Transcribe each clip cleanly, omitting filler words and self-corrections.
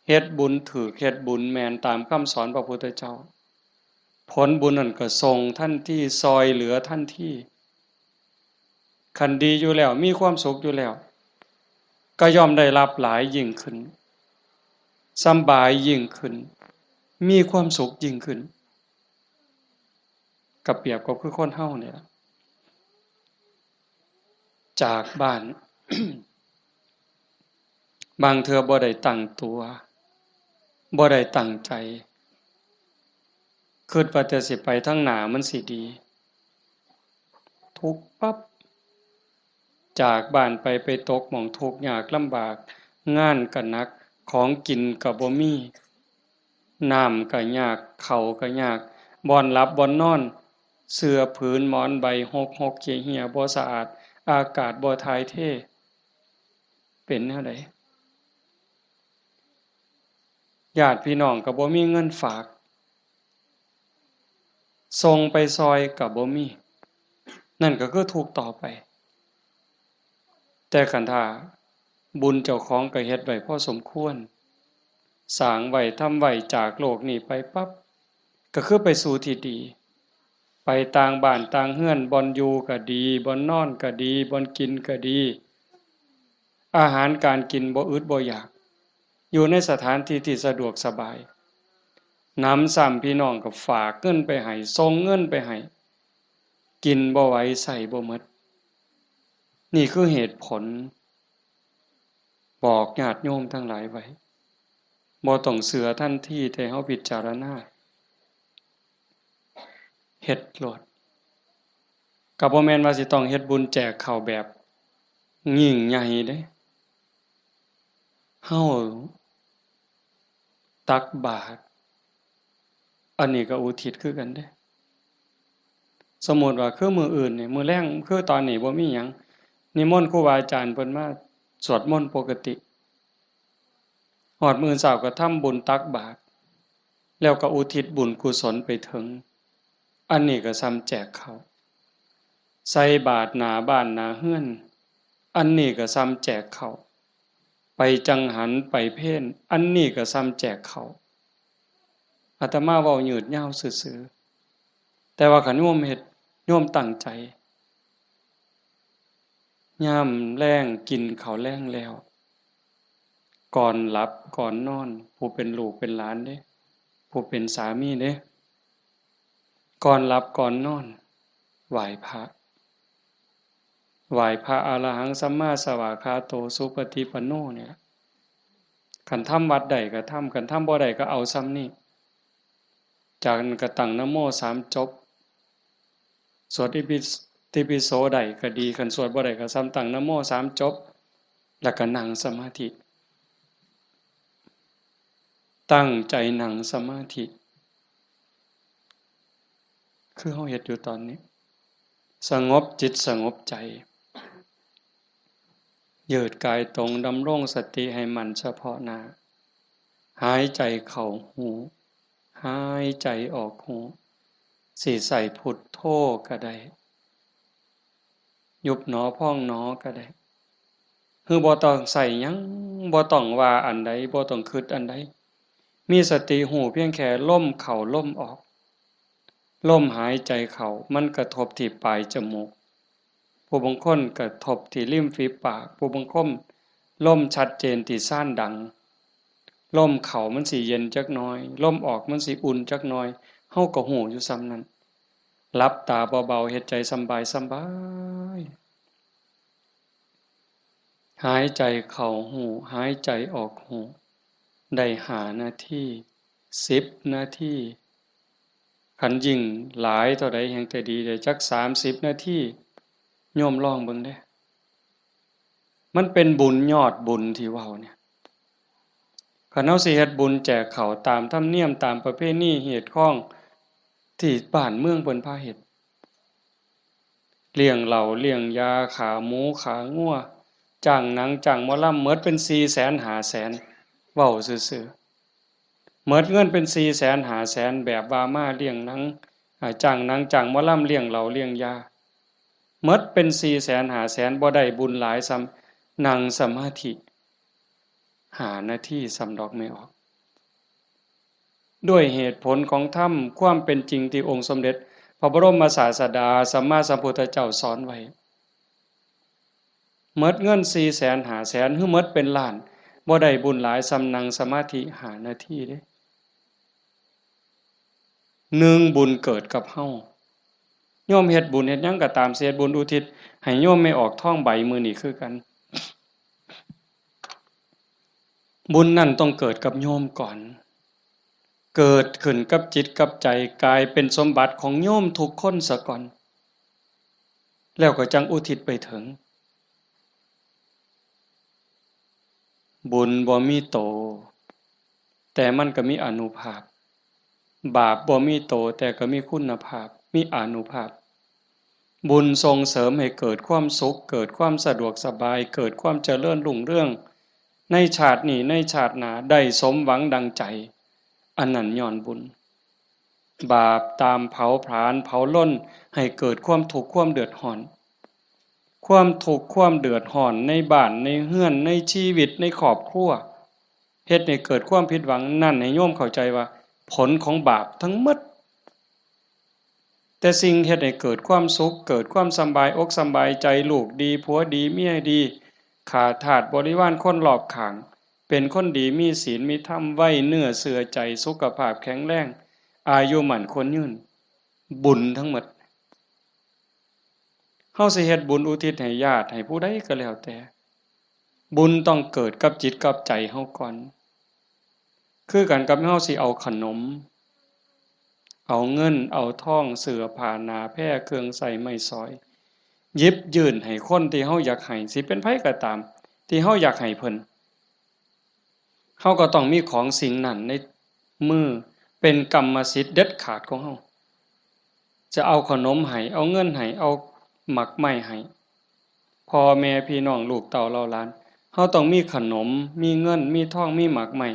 เฮ็ดบุญถูกเฮ็ดบุญแม่นตามคำสอนพระพุทธเจ้าผลบุญนั่นก็ส่งทันทีซอยเหลือทันทีคันดีอยู่แล้วมีความสุขอยู่แล้วก็ย่อมได้รับหลายยิ่งขึ้นสำบายยิ่งขึ้นมีความสุขยิ่งขึ้นก็เปรียบกับคือคนเฮาเนี่ยจากบ้าน บางเทื่อบ่ได้ตั้งตัวบ่ได้ตั้งใจคิดว่าจะสิไปทางหน้ามันสิดีทุกข์ปั๊บจากบ้านไปตกหม้องทุกข์ยากลำบากงานก็หนักของกินก็บ่มีน้ำก็ยากข้าวก็ยากบ่อนหลับบ่อนนอนเสื้อผืนหมอนใบหกเหี่ยๆบ่สะอาดอากาศบ่ถ่ายเทเป็นแนวใดญาติพี่น้องก็บ่มีเงินฝากส่งไปซอยก็บ่มีนั่นก็คือทุกข์ต่อไปแต่คันถ้าบุญเจ้าของก็เฮ็ดไว้พอสมควรสร้างไว้ทำไว้จากโลกนี้ไปปั๊บก็คือไปสู่ที่ดีไปต่างบ้านต่างเรือนบ่อนอยู่ก็ดีบ่อนนอนก็ดีบ่อนกินก็ดีอาหารการกินบ่อึดบ่อยากอยู่ในสถานที่ที่สะดวกสบายนำซ้ำพี่น้องก็ฝากเงินไปให้ส่งเงินไปให้กินบ่ไหวใส่บ่หมดนี่คือเหตุผลบอกญาติโยมทั้งหลายไว้บ่ต้องเชื่อทันทีแต่เฮาพิจารณาเฮ็ดโลดก็บ่แม่นว่าสิต้องเฮ็ดบุญแจกข้าวแบบยิ่งใหญ่เด้เฮาตักบาตรอันนี้ก็อุทิศคือกันเด้สมมุติว่าคือมื้ออื่นนี่มื้อแลงคือตอนนี้บ่มีหยังนิมนต์ครูบาอาจารย์เพิ่นมาสวดมนต์ปกติฮอดมื้อเช้าก็ทำบุญตักบาตรแล้วก็อุทิศบุญกุศลไปถึงอันนี้ก็ซ้ำแจกข้าวใส่บาตรหน้าบ้านหน้าเรือนอันนี้ก็ซ้ำแจกข้าวไปจังหันไปเพลอันนี้ก็ซ้ำแจกข้าวอาตมาเว้ายืดยาวซื่อๆแต่ว่าคันโยมเฮ็ดโยมตั้งใจยามแลงกินข้าวแลงแล้วก่อนหลับก่อนนอนผู้เป็นลูกเป็นหลานเด้ผู้เป็นสามีเด้ก่อนหลับก่อนนอนไหว้พระไหว้พระอรหังสัมมาสวากขาโตสุปฏิปันโนเนี่ยคันทำวัดใดก็ทำคันทำบ่ใดก็เอาซ้ำนี่จากนั้นก็ตั้งนะโม3จบสวดอิติปิโสใดก็ดีคันสวดบ่ใดก็ซ้ำตั้งนะโม3จบแล้วก็นั่งสมาธิตั้งใจนั่งสมาธิคือเฮาเฮ็ดอยู่ตอนนี้สงบจิตสงบใจยืดกายตรงดำรงสติให้มั่นเฉพาะหน้าหายใจเข้าหูหายใจออกหูสิใส่พุทโธก็ได้ยุบหนอพองหนอก็ได้คือบ่ต้องใส่หยังบ่ต้องว่าอันใดบ่ต้องคิดอันใดมีสติหูเพียงแค่ลมเข้าลมออกลมหายใจเข้ามันกระทบที่ปลายจมูกผู้บางคนกระทบที่ริมฝีปากผู้บางคนลมชัดเจนที่ซ่านดังลมเข้ามันสิเย็นจักหน่อยลมออกมันสิอุ่นจักหน่อยเฮาก็ฮู้อยู่ส่ำนั้นหลับตาเบาๆเฮ็ดใจสำบายหายใจเข้าหูหายใจออกหูได้5นาที10นาทีคันยิ่งหลายเท่าใดแฮ่งแต่ดีได้จัก30นาทีโยมลองเบิ่งเด้มันเป็นบุญยอดบุญที่เว้าเนี่ยคันเฮาสิเฮ็ดบุญแจกข้าวตามธรรมเนียมตามประเพณีเหตุข้องที่บ้านเมืองเพิ่นพาเฮ็ดเลี้ยงเหล้าเลี้ยงยาขาหมูขางัวจ้างหนังจ้างหมอลำหมดเป็น400,000 500,000เว้าซื่อๆหมดเงินเป็น400,000 500,000แบบว่ามาเลี้ยงหนังจ้างหนังจ้างหมอลำเลี้ยงเหล้าเลี้ยงยาหมดเป็น400,000 500,000บ่ได้บุญหลายซ้ำนั่งสมาธิ5นาทีซ้ำดอกไม่ออก ด้วยเหตุผลของธรรมความเป็นจริงที่องค์สมเด็จพระบรมศาสดาสัมมาสัมพุทธเจ้าสอนไว้หมดเงิน400,000 500,000หรือหมดเป็นล้านบ่ได้บุญหลายสำนังสมาธิ5 นาทีเด้1บุญเกิดกับเฮาโยมเฮ็ดบุญเฮ็ดหยังก็ตามเสียบุญอุทิศให้โยมไม่ออกท้องใบมื้อนี้คือกันบุญนั่นต้องเกิดกับโยมก่อนเกิดขึ้นกับจิตกับใจกลายเป็นสมบัติของโยมทุกคนซะก่อนแล้วก็จังอุทิศไปถึงบุญบ่มีโตแต่มันก็มีอานุภาพบาปบ่มีโตแต่ก็มีคุณภาพมีอานุภาพบุญส่งเสริมให้เกิดความสุขเกิดความสะดวกสบายเกิดความเจริญรุ่งเรืองในชาตินี้ในชาติหน้าได้สมหวังดังใจอันนั้นย้อนบุญบาปตามเผาผลาญเผาล้นให้เกิดความทุกข์ความเดือดร้อนความทุกข์ความเดือดร้อนในบ้านในเรือนในชีวิตในครอบครัวเฮ็ดให้เกิดความผิดหวังนั่นให้โยมเข้าใจว่าผลของบาปทั้งหมดแต่สิ่งเฮ็ดให้เกิดความสุขเกิดความสำบายอกสำบายใจลูกดีผัวดีเมียดีขาทาสบริวารคนรอบข้างเป็นคนดีมีศีลมีธรรมไว้เนื้อเสื่อใจสุขภาพแข็งแรงอายุมั่นคนยืนบุญทั้งหมดเฮาสิเฮ็ดบุญอุทิศให้ญาติให้ผู้ใดก็แล้วแต่บุญต้องเกิดกับจิตกับใจเฮาก่อนคือกันกับเฮาสิเอาขนมเอาเงินเอาทองเสื้อผ้าหนาแพร่เครื่องใส่ไม้สอยหยิบยื่นให้คนที่เฮาอยากให้สิเป็นไผก็ตามที่เฮาอยากให้เพิ่นเฮาก็ต้องมีของสิ่งนั้นในมือเป็นกรรมสิทธิ์เด็ดขาดของเฮาจะเอาขนมให้เอาเงินให้เอาหมักไม้ให้พ่อแม่พี่น้องลูกเต้าเหล่าหลานเฮาต้องมีขนมมีเงินมีทองมีหมากไม้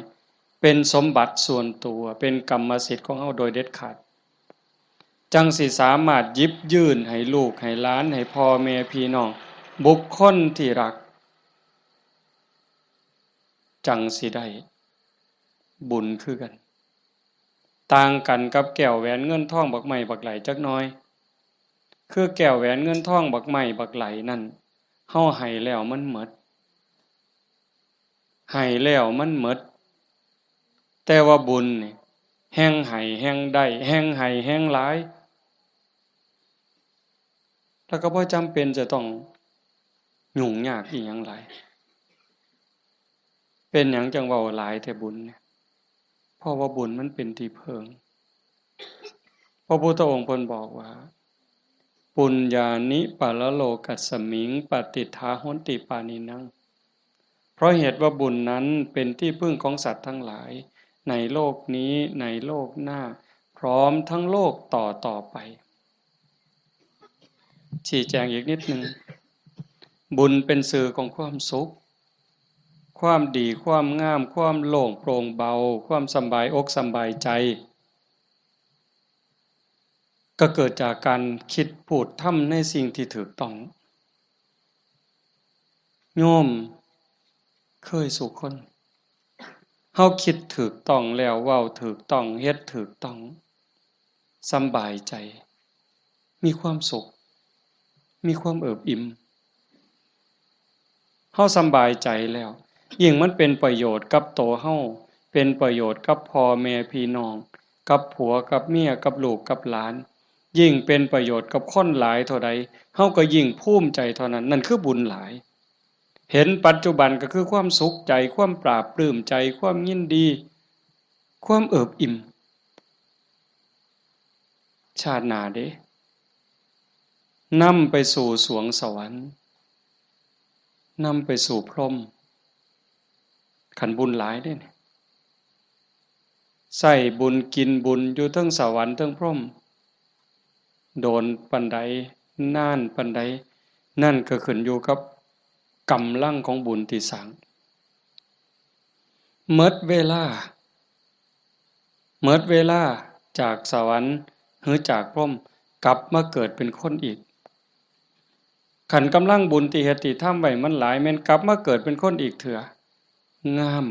เป็นสมบัติส่วนตัวเป็นกรรมสิทธิ์ของเฮาโดยเด็ดขาดจังสิสามารถหยิบยื่นให้ลูกให้หลานให้พ่อแม่พี่น้องบุคคลที่รักจังสิได้บุญคือกันต่างกันกับแก้วแหวนเงินทองบักไม้บักไหลจักหน่อยคือแก้วแหวนเงินทองบักไม้บักไหลนั่นเฮาให้แล้วมันหมดให้แล้วมันหมดแต่ว่าบุญนี่แห่งให้แห่งได้แห่งให้แห่งหลายแล้วก็บ่จำเป็นจะต้องยุ่งยากอีหยังหลายเป็นหยังจังเว้าหลายแต่บุญเนี่ยเพราะว่าบุญมันเป็นที่พึ่งพระพุทธองค์เพิ่นบอกว่าปุญญานิปะละโลกัสสมิงปฏิทาหนติปานินังเพราะเหตุว่าบุญนั้นเป็นที่พึ่งของสัตว์ทั้งหลายในโลกนี้ในโลกหน้าพร้อมทั้งโลกต่อไปชี้แจงอีกนิดนึงบุญเป็นสื่อของความสุขความดีความงามความโล่งโปร่งเบาความสบายอกสบายใจก็เกิดจากการคิดพูดทำในสิ่งที่ถูกต้องโยมเคยสุขคนเฮาคิดถูกต้องแล้วเว้าถูกต้องเฮ็ดถูกต้องสบายใจมีความสุขมีความเอิบอิ่มเฮาสบายใจแล้วยิ่งมันเป็นประโยชน์กับตัวเฮาเป็นประโยชน์กับพ่อแม่พี่น้องกับผัวกับเมียกับลูกกับหลานยิ่งเป็นประโยชน์กับคนหลายเท่าใดเฮาก็ยิ่งภูมิใจเท่านั้นนั่นคือบุญหลายเห็นปัจจุบันก็คือความสุขใจความปราบปลื้มใจความยินดีความเอิบอิ่มชาติหน้าเด้นำไปสู่สวงสวรรค์นำไปสู่พรหมขันบุญหลายเด้เนี่ยใส่บุญกินบุญอยู่ทั้งสวรรค์ทั้งพรหมโดนปันใดน่านปันใดนั่นก็ขึ้นอยู่กับกำลังของบุญที่สร้างเมิดเวลาจากสวรรค์หรือจากพรหมกลับมาเกิดเป็นคนอีกขันกำลังบุญที่เฮ็ดที่ทำไว้มันหลายแม่นกลับมาเกิดเป็นคนอีกเถื่องาม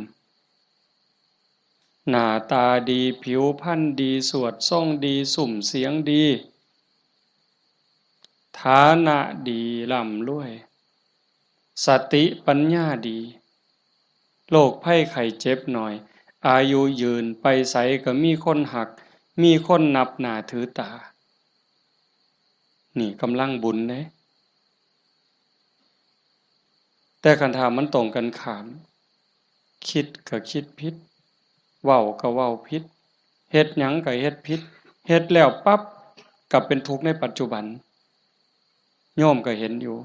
หน้าตาดีผิวพรรณดีสวดทรงดีสุ่มเสียงดีฐานะดีร่ำรวยสติปัญญาดีโรคภัยไข้เจ็บหน่อยอายุยืนไปไสก็มีคนหักมีคนนับหน้าถือตานี่กำลังบุญเด้แต่คันถามมันตรงกันข้ามคิดก็คิดผิดเว้าก็เว้าผิดเฮ็ดหยังก็เฮ็ดผิดเฮ็ดแล้วปั๊บก็เป็นทุกข์ในปัจจุบันโยมก็เห็นอยู่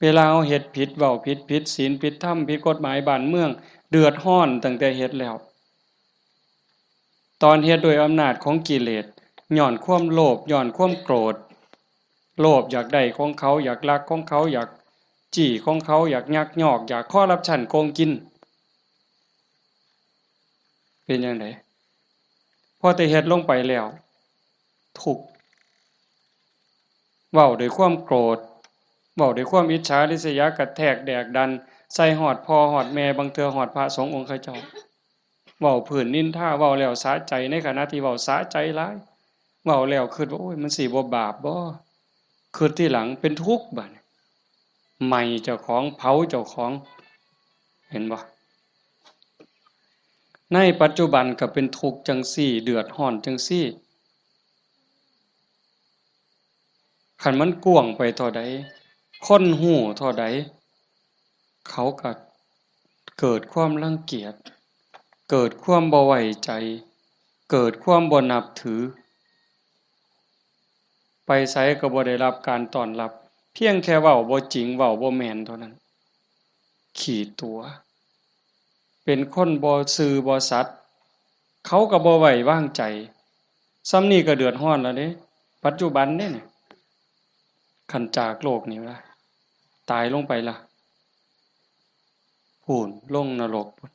เวลาเอาเฮ็ดผิดเว้าผิดศีลผิดธรรมผิดกฎหมายบ้านเมืองเดือดร้อนตั้งแต่เฮ็ดแล้วตอนเฮ็ดโดยอำนาจของกิเลสย้อนความโลภย้อนความโกรธโลภอยากได้ของเขาอยากลักของเขาอยากจี้ของเขาอยากยักยอกอยากคอร์รัปชันโกงกินเป็นจังได๋พอแต่เฮ็ดลงไปแล้วทุกข์เว้าด้วยความโกรธเว้าด้วยความอิจฉาริษยากระแทกแดกดันใส่ฮอดพ่อฮอดแม่บางเทื่อฮอดพระสงฆ์องค์เขาเจ้าเว้าพื้นนินทาเว้าแล้วสะใจในขณะที่เว้าสะใจหลายเว้าแล้วคิดว่าโอ้ยมันสิบ่บาปบ่คิดทีหลังเป็นทุกข์บัดไหม้เจ้าของเผาเจ้าของเห็นบ่ในปัจจุบันก็เป็นทุกข์จังซี่เดือดร้อนจังซี่คันมันกว้างไปเท่าใดคนฮู้เท่าใดเขาก็เกิดความรังเกียจเกิดความบ่ไว้ใจเกิดความบ่นับถือไปไสก็บ่ได้รับการต้อนรับเพียงแค่เว้าบ่จริงเว้าบ่แม่นเท่านั้นขี้ตัวเป็นคนบ่ซื่อบ่สัตย์เขาก็บ่ไว้วางใจส่ำนี้ก็เดือดร้อนแล้วเด้ปัจจุบันเด้นี่คันจากโลกนี้ล่ะตายลงไปล่ะพู้นลงนรกพู้น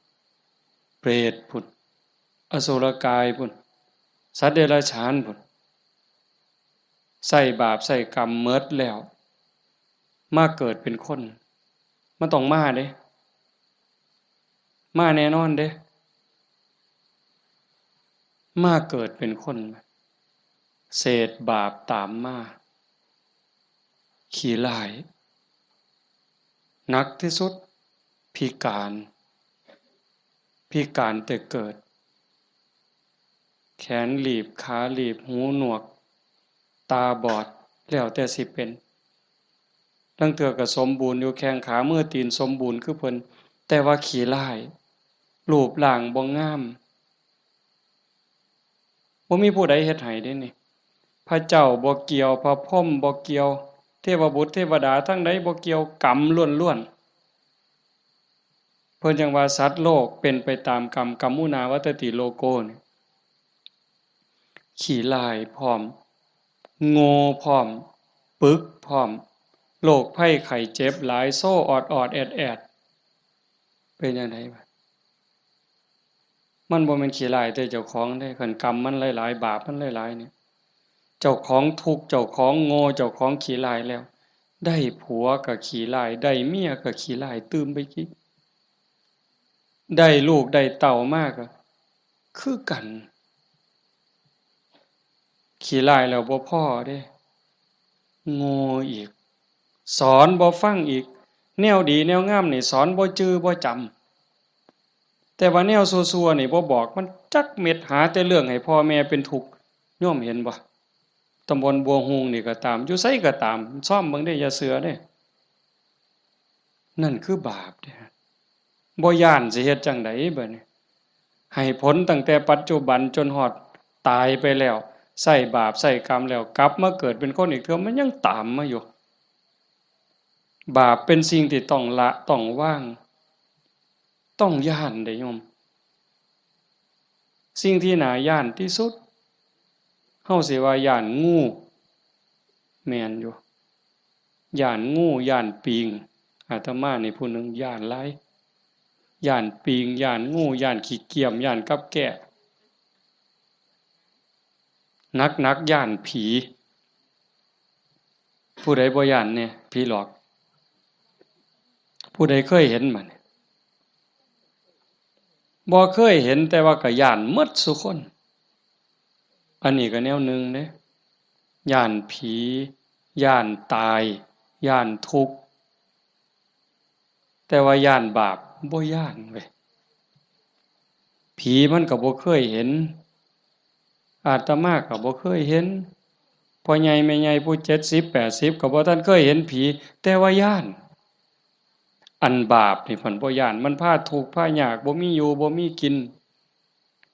เปรตพู้นอสุรกายพู้นสัตว์เดรัจฉานพู้นใส่บาปใส่กรรมหมดแล้วมาเกิดเป็นคนมันต้องมาเด้มาแน่นอนเด้มาเกิดเป็นคนเศษบาปตามมาขี้ร้ายหนักที่สุดพิการแต่เกิดแขนหลีบขาหลีบหูหนวกตาบอดแล้วแต่สิเป็นลางเทื่อก็สมบูรณ์อยู่แข้งขามือตีนสมบูรณ์คือเพิ่นแต่ว่าขี้ร้ายรูปร่างบ่งามบ่มีผู้ใดเฮ็ดให้เด้นี่พระเจ้าบ่เกี่ยวพระพรหมบ่เกี่ยวเทพบุตรเทวดาทั้งใดบ่เกี่ยวกรรมล้วนๆเพิ่นจังว่าสัตว์โลกเป็นไปตามกรรมกัมมุนาวัตติโลโกนี่ขี้ร้ายพร้อมโง่พร้อมปึกพร้อมโรคภัยไข้เจ็บหลายโซ่ออดๆแอดๆเป็นจังไดบัดมันบ่แม่นขี้ร้ายแต่เจ้าของเด้คันกรรมมันหลายๆบาปมันหลายๆเนี่ยเจ้าของทุกข์เจ้าของโง่เจ้าของขี้ร้ายแล้วได้ผัวก็ขี้ร้ายได้เมียก็ขี้ร้ายตื่มไปอีกได้ลูกได้เต้ามาก็คือกันขี้ร้ายแล้วบ่พอเด้โง่อีกสอนบ่ฟังอีกแนวดีแนวงามนี่สอนบ่จื้อบ่จำแต่ว่าแนวซั่วๆนี่บ่บอกมันจักเม็ดหาแต่เรื่องให้พ่อแม่เป็นทุกข์โยมเห็นบ่ตำบลบัวฮูงนี่ก็ตามอยู่ไสก็ตามซ่อมเบิ่งเด้อย่าเชื่อเด้นั่นคือบาปเด้บ่ย้านสิเฮ็ดจังไดบัดนี้ให้ผลตั้งแต่ปัจจุบันจนฮอดตายไปแล้วใช้บาปใช้กรรมแล้วกลับมาเกิดเป็นคนอีกเทื่อมันยังตามมาอยู่บาปเป็นสิ่งที่ต้องละต้องวางต้องย้านเด้โยมสิ่งที่น่าย้านที่สุดเฮาสิว่าย้านงูแม่นอยู่ย้านงูย้านปิงอาตมานี่ผู้หนึ่งย้านหลายย้านปิงย้านงูย้านขี้เกียจย้านกับแกะหนักๆย้านผีผู้ใดบ่ย้านแน่ผีหลอกผู้ใดเคยเห็นมัน บ่เคยเห็นแต่ว่าก็ย้านหมดซุคนอันนี้ก็แนวหนึ่งเด้ย้านผีย้านตายย้านทุกข์แต่ว่าย้านบาปบ่ย้านเว้ยผีมันก็บ่เคยเห็นอาตมาก็บ่เคยเห็นพ่อใหญ่แม่ใหญ่ผู้70 80ก็บ่ทันเคยเห็นผีแต่ว่าย้านอันบาปนี่เพิ่นบ่ย้านมันพาทุกข์พายากบ่มีอยู่บ่มีกิน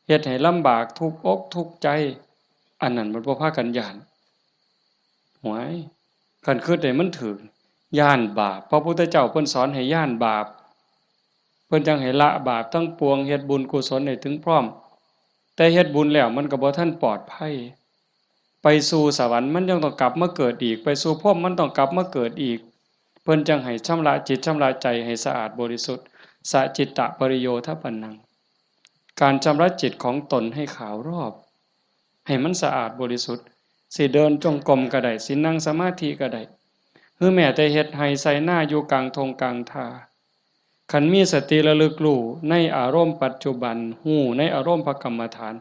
เฮ็ดให้ลำบากทุกข์อกทุกข์ใจอันนั้นมันบ่พากันย้านหวยคันคิดได้มันถึกย้านบาปพระพุทธเจ้าเพิ่นสอนให้ย้านบาปเพิ่นจังให้ละบาปทั้งปวงเฮ็ดบุญกุศลให้ถึงพร้อมแต่เฮ็ดบุญแล้วมันก็บ่ทันปลอดภัยไปสู่สวรรค์มันยังต้องกลับมาเกิดอีกไปสู่ภพมันต้องกลับมาเกิดอีกเพิ่นจังให้ชำระจิตชำระใจให้สะอาดบริสุทธิ์สัจิตตปริโยทปันนังการชำระจิตของตนให้ขาวรอบให้มันสะอาดบริสุทธิ์สิเดินจงกรมก็ได้สินั่งสมาธิก็ได้หรือแม้แต่เฮ็ดให้ใส่หน้าอยู่กลางทงกลางทาคันมีสติระลึกรู้ในอารมณ์ปัจจุบันฮู้ในอารมณ์พระกรรมฐาน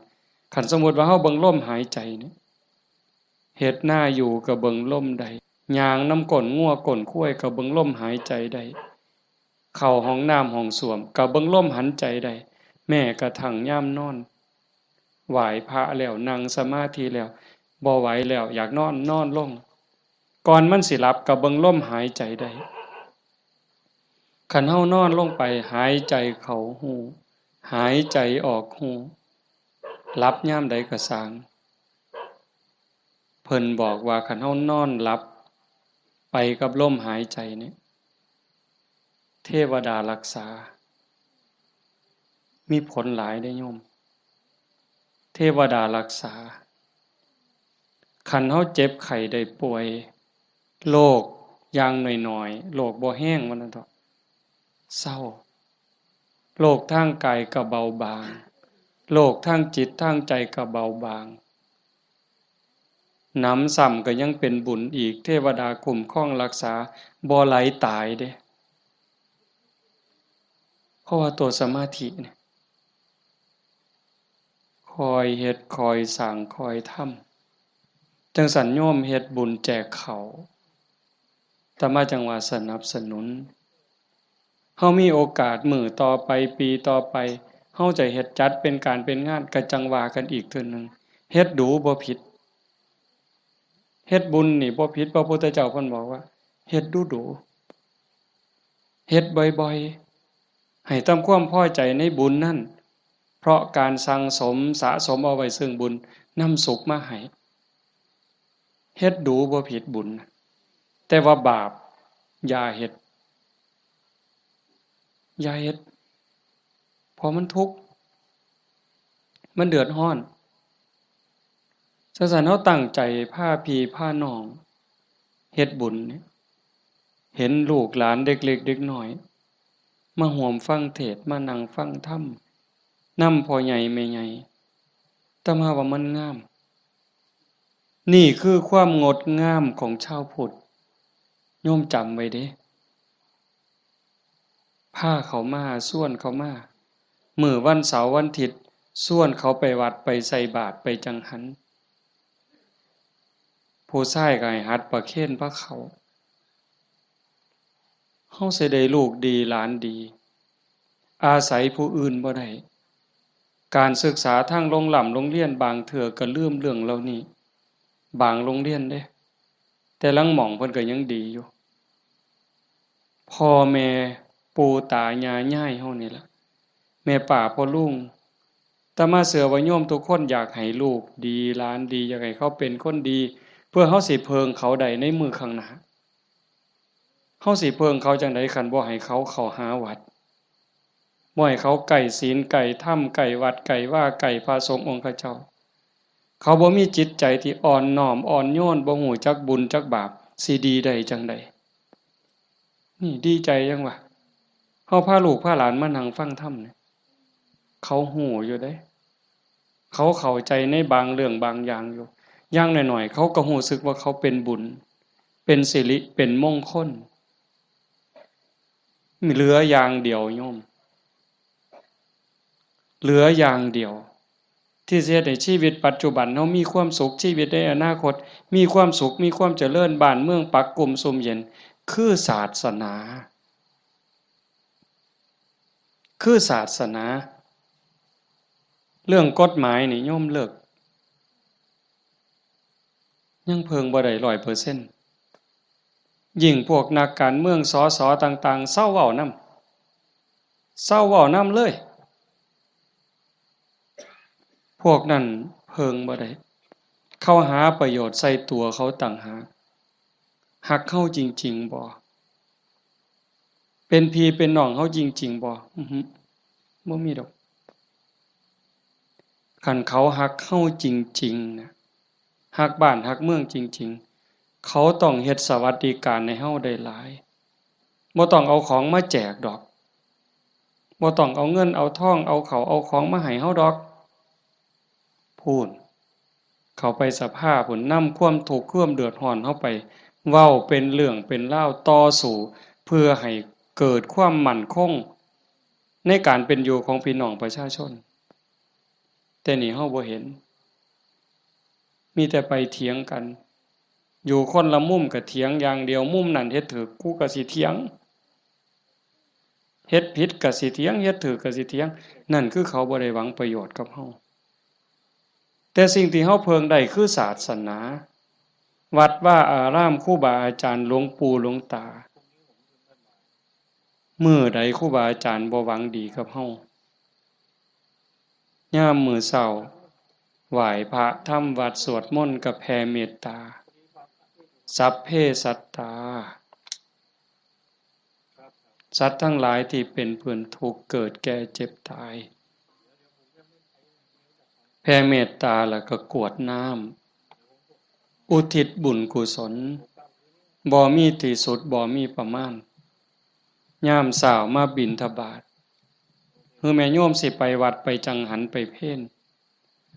คันสมมุติว่าเฮาเบิ่งลมหายใจนี่เฮ็ดหน้าอยู่ก็เบิ่งลมได้ย่างน้ำก้นงัวก้นข้วยก็เบิ่งลมหายใจได้เข้าห้องน้ำห้องส้วมก็เบิ่งลมหันใจได้แม้กระทั่งยามนอนไหว้พระแล้วนั่งสมาธิแล้วบ่ไหวแล้วอยากนอนนอนลงก่อนมันสิหลับก็เบิ่งลมหายใจได้คันเฮานอนลงไปหายใจเข้าหูหายใจออกหูหลับยามใดก็สร้างเพิ่นบอกว่าคันเฮานอนหลับไปกับลมหายใจนี่เทวดารักษามีผลหลายได้โยมเทวดารักษาคันเฮาเจ็บไข้ได้ป่วยโรคอย่างน้อยๆโรคบ่แห้งว่านั้นเถาะเศร้าโรคทางกายก็เบาบางโรคทางจิตทางใจก็เบาบางหนำซ้ำก็ยังเป็นบุญอีกเทวดาคุ้มครองรักษาบ่ไหลตายเด้เพราะว่าตัวสมาธิเนี่ยคอยเฮ็ดคอยสร้างคอยทำจังสัญโยมเฮ็ดบุญแจกเขาแต่มาจังว่าสนับสนุนเฮามีโอกาสมื้อต่อไปปีต่อไปเฮาจะเฮ็ดจัดเป็นการเป็นงานก็จังว่ากันอีกเทื่อนึงเฮ็ดดูบ่ผิดเฮ็ดบุญนี่บ่ผิดพระพุทธเจ้าเพิ่นบอกว่าเฮ็ดดูๆเฮ็ดบ่อยๆให้ตามความพอใจในบุญนั่นเพราะการสั่งสมสะสมเอาไว้ซึ่งบุญนำสุขมาให้เฮ็ดดูบ่ผิดบุญแต่ว่าบาปอย่าเฮ็ดอย่าเฮ็ดเพราะมันทุกข์มันเดือดร้อนฉะนั้นเฮาตั้งใจพาพี่พาน้องเฮ็ดบุญเนี่ยเห็นลูกหลานเด็กเล็กเด็กน้อยมาร่วมฟังเทศน์มานั่งฟังธรรมนำพ่อใหญ่แม่ใหญ่แต่มาว่ามันงามนี่คือความงดงามของชาวพุทธโยมจำไว้เด้พาเขามาส่วนเขามามื้อวันเสาร์วันอาทิตย์ส่วนเขาไปวัดไปใส่บาตรไปจังหันผู้ชายก็ให้หัดประเคนพระเขาเฮาสิได้ลูกดีหลานดีอาศัยผู้อื่นบ่ได้การศึกษาทางโรงเรียนบางเทื่อก็ลืมเรื่องเหล่านี้บางโรงเรียนเด้แต่ลางหม่องเพิ่นก็ยังดีอยู่พ่อแม่ปู่ตายายย่ายเฮานี่ล่ะแม่ป้าพ่อลุงแต่มาเชื่อว่าโยมทุกคนอยากให้ลูกดีหลานดีอยากให้เขาเป็นคนดีเพื่อเฮาสิเพิงเขาได้ในมื้อข้างหน้าเฮาสิเพิงเขาจังได๋คันบ่ให้เขาเข้าหาวัดบ่ให้เขาใกล้ศีลใกล้ธรรมใกล้วัดใกล้ว่าใกล้พระสงฆ์องค์ข้าเจ้าเขาบ่มีจิตใจที่อ่อนน้อมอ่อนโยนบ่ฮู้จักบุญจักบาปสิดีได้จังได๋นี่ดีใจจังวะเฮาพาลูกพาหลานมานั่งฟังธรรมเนี่ยเขาฮู้อยู่เด้เขาเข้าใจในบางเรื่องบางอย่างอยู่อย่างน้อยๆเขาก็รู้สึกว่าเขาเป็นบุญเป็นสิริเป็นมงคลมีเหลืออย่างเดียวโยม เหลืออย่างเดียวที่จะเฮ็ดให้ชีวิตปัจจุบันเฮามีความสุขชีวิตในอนาคตมีความสุขมีความเจริญบ้านเมืองปักกลุ่มสุมเย็นคือศาสนาคือศาสนาเรื่องกฎหมายนี่โยมเลิกยังเพิงบ่ได้ 100%ยิ่งพวกนักการเมืองสสต่างๆเศร้าเว้านำเศร้าเว้านำเลยพวกนั้นเพิงบ่ได้เข้าหาประโยชน์ใส่ตัวเขาต่างหากหักเข้าจริงๆบ่เป็นพี่เป็นน้องเขาจริงๆบ่อือฮึบ่มีดอกคันเขาหักเข้าจริงๆนะหักบ้านหักเมืองจริงๆเขาต้องเฮ็ดสวัสดิการให้เฮาได้หลายบ่ต้องเอาของมาแจกดอกบ่ต้องเอาเงินเอาทองเอาข้าวเอาของมาให้เฮาดอกพูนเขาไปสภาพพุ่นนำความทุกข์ความเดือดร้อนเฮาไปเว้าเป็นเรื่องเป็นราวต่อสู้เพื่อให้เกิดความมั่นคงในการเป็นอยู่ของพี่น้องประชาชนแต่นี่เฮาบ่เห็นมีแต่ไปเถียงกันอยู่คนละมุมก็เถียงอย่างเดียวมุมนั้นเฮ็ดถูกกูก็สิเถียงเฮ็ดผิดก็สิเถียงเฮ็ดถูกก็สิเถียงนั่นคือเขาบ่ได้หวังประโยชน์กับเฮาแต่สิ่งที่เฮาเพิ่งได้คือศาสนาวัดว่าอารามครูบาอาจารย์หลวงปู่หลวงตามื้อใดครูบาอาจารย์บ่หวังดีกับเฮายามมื้อเช้าไหว้พระทำวัดสวดมนต์ก็แผ่เมตตาสัพเพสัตตาสัตว์ทั้งหลายที่เป็นเพื่อนทุกข์เกิดแก่เจ็บตายแผ่เมตตาแล้วก็กรวดน้ำอุทิศบุญกุศลบ่มีที่สุดบ่มีประมาณยามเช้ามาบิณฑบาตคือแม่โยมสิไปวัดไปจังหันไปเพล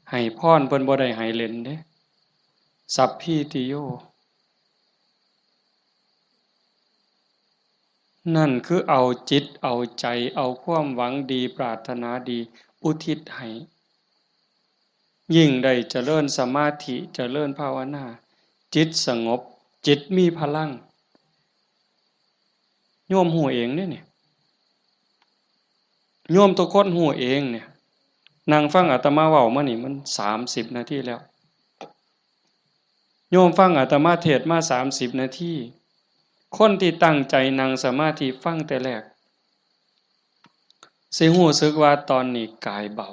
ให้พรเพิ่นบ่ได้ให้เล่นเด้สัพพิติโยนั่นคือเอาจิตเอาใจเอาความหวังดีปรารถนาดีอุทิศให้ยิ่งได้เจริญสมาธิเจริญภาวนาจิตสงบจิตมีพลังโยมฮู้เองเด้เนี่ยโยมทุกคนฮู้เองเนี่ยนั่งฟังอาตมาเว้ามานี่มัน30นาทีแล้วโยมฟังอาตมาเทศน์มา30นาทีคนที่ตั้งใจนั่งสมาธิฟังแต่แรกสิรู้สึกว่าตอนนี้กายเบา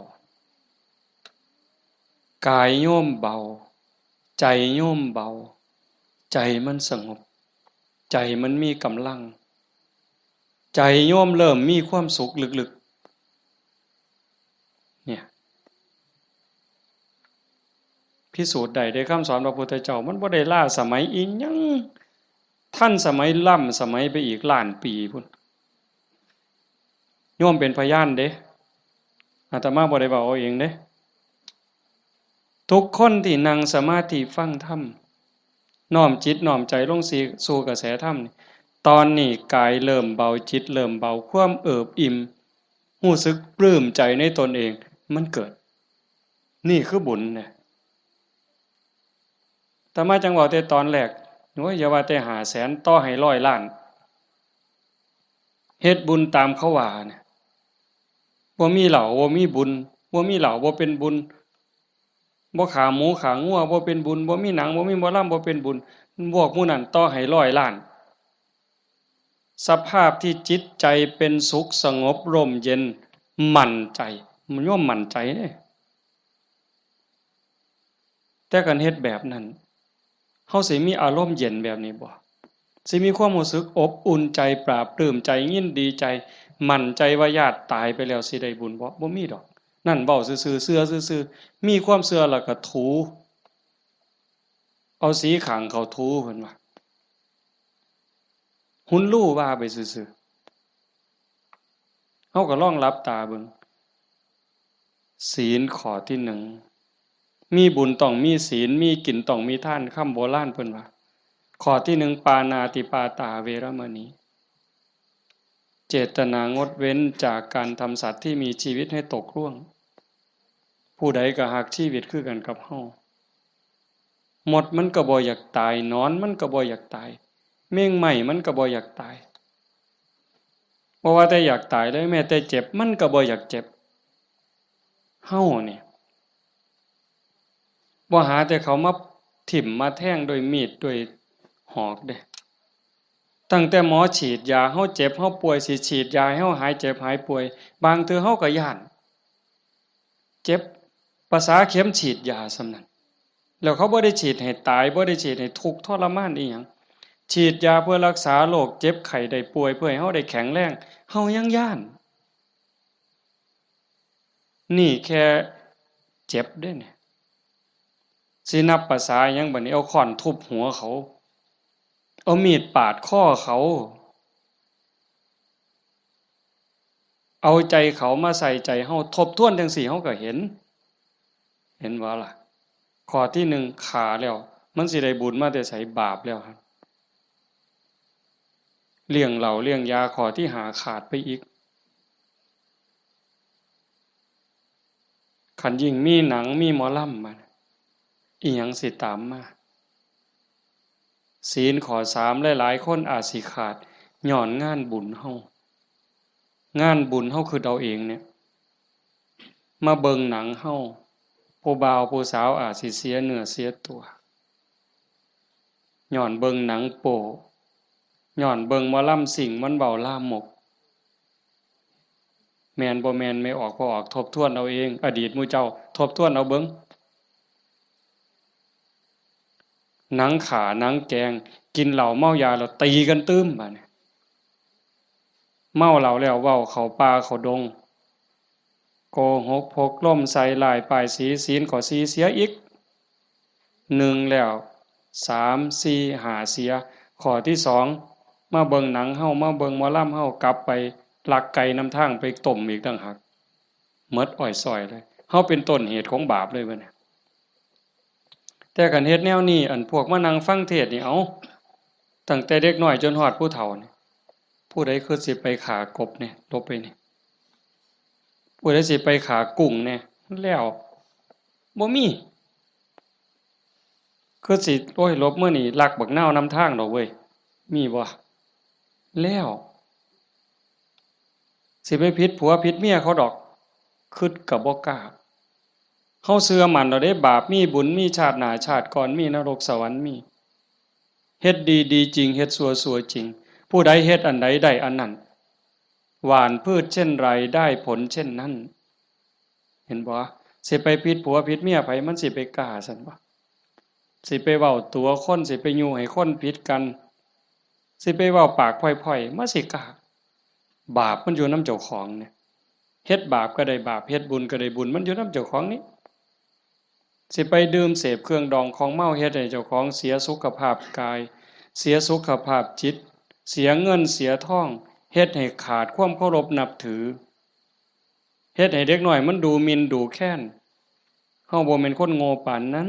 กายโยมเบาใจโยมเบาใจมันสงบใจมันมีกำลังใจโยมเริ่มมีความสุขลึกๆเนี่ยพิสูจน์ได้ในคำสอนพระพุทธเจ้ามันบ่ได้ล้าสมัยอีหยังท่านสมัยล้ำสมัยไปอีกล้านปีพุ่นโยมเป็นพยานเด้อาตมาบ่ได้เว้าเอาเองเด้ทุกคนที่นั่งสมาธิฟังธรรมน้อมจิตน้อมใจลงสู่กระแสธรรมตอนนี้กายเริ่มเบาจิตเริ่มเบาความเอิบอิ่มรู้สึกปลื้มใจในตนเองมันเกิดนี่คือบุญเนี่ยแต่มาจังหวะแต่ตอนแรกโอ้ยอย่าว่าแต่500,000ต่อให้100 ล้านเฮ็ดบุญตามเขาว่าเนี่ยบ่มีเหล้าบ่มีบุญบ่มีเหล้าบ่เป็นบุญบ่ขาหมูขางัวบ่เป็นบุญบ่มีหนังบ่มีหมอลำบ่เป็นบุญพวกหมู่นั้นต่อให้100 ล้านสภาพที่จิตใจเป็นสุขสงบร่มเย็นมั่นใจมันย่อมมั่นใจเด้แต่กันเฮ็ดแบบนั้นเฮาสิมีอารมณ์เย็นแบบนี้บ่สิมีความรู้สึกอบอุ่นใจปลาบปลื้มใจยินดีใจมั่นใจว่าญาติตายไปแล้วสิได้บุญบ่มีดอกนั่นเว้าซื่อๆเชื่อซื่อๆมีความเชื่อแล้วก็ถูเอาสีข้างเขาถูเพิ่นว่าหุ่นลู่ว่าไปซื่อๆเฮาก็ลองหลับตาเบิ่งศีลข้อที่1มีบุญต้องมีศีลมีกินต้องมีทานคำโบราณเพิ่นว่าข้อที่1ปานาติปาตาเวรมณีเจตนางดเว้นจากการทำสัตว์ที่มีชีวิตให้ตกล่วง ผู้ใดก็ฮักชีวิตคือกันกับเฮาหมดมันก็บ่อยากตายนอนมันก็บ่อยากตายเม่งไหม้มันก็บ่อยากตายบ่ว่าแต่อยากตายเลยแม้แต่เจ็บมันก็บ่อยากเจ็บเฮานี่บ่หาแต่เขามาถิ่มมาแทงด้วยมีดด้วยหอกเด้ตั้งแต่หมอฉีดยาเฮาเจ็บเฮาป่วยสิฉีดยาให้เฮาหายเจ็บหายป่วยบางเทื่อเฮาก็ย้านเจ็บภาษาเข็มฉีดยาส่ำนั้นแล้วเขาบ่ได้ฉีดให้ตายบ่ได้ฉีดให้ทุกข์ทรมานอีหยังฉีดยาเพื่อรักษาโรคเจ็บไข้ได้ป่วยเพื่อให้เฮาได้แข็งแรงเฮายังย้านนี่แค่เจ็บเด้เนี่ยสินับภาษาหยังบัดนี้เอาค้อนทุบหัวเขาเอามีดปาดคอเขาเอาใจเขามาใส่ใจเฮาทบทวนจังซี่เฮาก็เห็นว่าล่ะข้อที่หนึ่งขาแล้วมันสิได้บุญมาแต่ไสบาปแล้วครับเลี้ยงเหล้าเลี้ยงยาข้อที่หาขาดไปอีกคันยิ่งมีหนังมีหมอลำมาอีหยังสิตามมาศีลข้อ3หลายๆคนอาจสิขาดย้อนงานบุญเฮางานบุญเฮาคือเอาเองเนี่ยมาเบิ่งหนังเฮาผู้บ่าวผู้สาวอาจสิเสียเนื้อเสียตัวย้อนเบิ่งหนังโป๊ย้อนเบิ่งหมอลำสิ่งมันเว้าลามกแม่นบ่แม่นไม่ออกบ่ออกทบทวนเอาเองอดีตหมู่เจ้าทบทวนเอาเบิ่งหนังขาหนังแกงกินเหล้าเมายาแล้วตีกันตึ้มบัดนี้เมาเหล้าแล้วเว้าเข้าป่าเข้าดงโกหกพกล่มใส่ลายป้ายสีศีลข้อ4เสียอีก1แล้ว3 4 5เสียข้อที่2มาเบิ่งหนังเฮามาเบิ่งหมอลำเฮากลับไปลักไก่นำทางไปต้มอีกต่างหากหมดอ้อยส้อยเลยเฮาเป็นต้นเหตุของบาปเลยบัดนี้แต่คันเฮ็ดแนวนี้อันพวกมานั่งฟังเทศน์นี่เอาตั้งแต่เด็กน้อยจนฮอดผู้เฒ่านี่ผู้ใดคือสิไปขากบเนี่ยลบไปนี่ผู้ใดสิไปขากุ้งเนี่ยแล้วบ่มีคือสิโอ้ยลบมื้อนี้ลักบักนาวนำทางดอกเว้ยมีบ่แล้วสิไปผิดผัวผิดเมียเขาดอกคิดก็บ่กล้าเฮาเชื่อมั่นแล้วเด้บาปมีบุญมีชาติหน้าชาติก่อนมีนรกสวรรค์มีเฮ็ดดีดีจริงเฮ็ดชั่วจริงผู้ใดเฮ็ดอันใดได้อันนั้นหว่านพืชเช่นไรได้ผลเช่นนั้นเห็นบ่สิไปผิดผัวผิดเมียไผมันสิไปกล้าซั่นบ่สิไปเว้าตัวคนสิไปยู่ให้คนผิดกันสิไปเว้าปากพร่อยๆมาสิกล้าบาปมันอยู่นำเจ้าของเนี่ยเฮ็ดบาปก็ได้บาปเฮ็ดบุญก็ได้บุญมันอยู่นำเจ้าของนี้สิไปดื่มเสพเครื่องดองของเมาเฮ็ดให้เจ้าของเสียสุขภาพกายเสียสุขภาพจิตเสียเงินเสียทองเฮ็ดให้ขาดความเคารพนับถือเฮ็ดให้เด็กน้อยมันดูหมิ่นดูแค้นเฮาบ่แม่นคนโง่ปานนั้น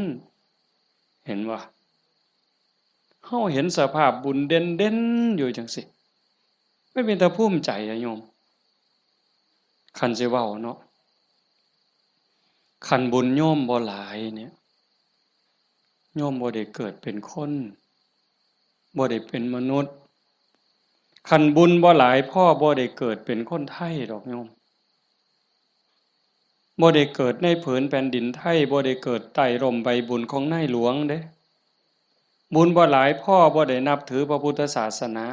เห็นบ่เฮาเห็นสภาพบุญเด่นๆอยู่จังซี่ไม่เป็นตาภูมิใจอะโยมคันสิเว้าเนาะคันบุญโยมบ่หลายเนี่ยโยมบ่ได้เกิดเป็นคนบ่ได้เป็นมนุษย์คันบุญบ่หลายพ่อบ่ได้เกิดเป็นคนไทยดอกโยมบ่ได้เกิดในผืนแผ่นดินไทยบ่ได้เกิดใต้ร่มใบบุญของนายหลวงเด้บุญบ่หลายพ่อบ่ได้นับถือพระพุทธศาสนา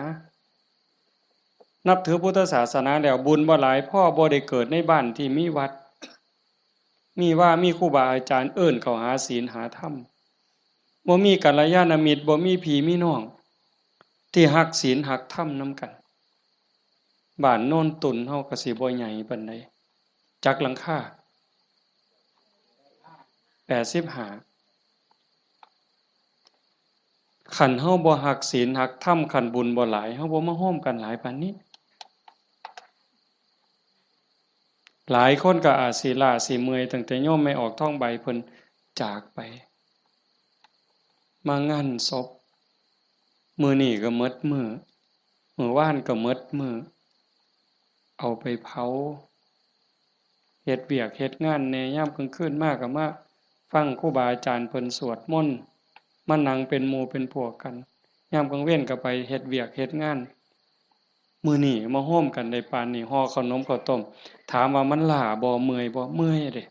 นับถือพุทธศาสนาแล้วบุญบ่หลายพ่อบ่ได้เกิดในบ้านที่มีวัดมีครูบาอาจารย์เอิ้นเข้าหาศีลหาธรรมบ่มีกัลยาณมิตรบ่มีพี่มีน้องที่รักศีลรักธรรมนำกันบ้านโน่นตุนเฮาก็สิบ่ใหญ่ปานใดจักหลังคา85คันเฮาบ่รักศีลรักธรรมคันบุญบ่หลายเฮาบ่มาโฮมกันหลายปานนี้หลายคนก็อาจสิล้าสิเมื่อยตั้งแต่โยมไม่ออกท่องใบเพิ่นจากไปมางานศพมื้อนี้ก็หมดมื้อวานก็หมดมื้อเอาไปเผา เฮ็ดเวียกเฮ็ดงานแหน่ยามกลางคืนมาก็มาฟังครูบาอาจารย์เพิ่นสวดมนต์มานั่งเป็นหมู่เป็นพวกกันยามกลางเว้นก็ไปเฮ็ดเวียกเฮ็ดงานมื้อนี้มาโฮมกันได้ปานนี้ห่อขนมข้าวต้มถามว่ามันล้าบ่เมื่อยบ่เมื่อยเด้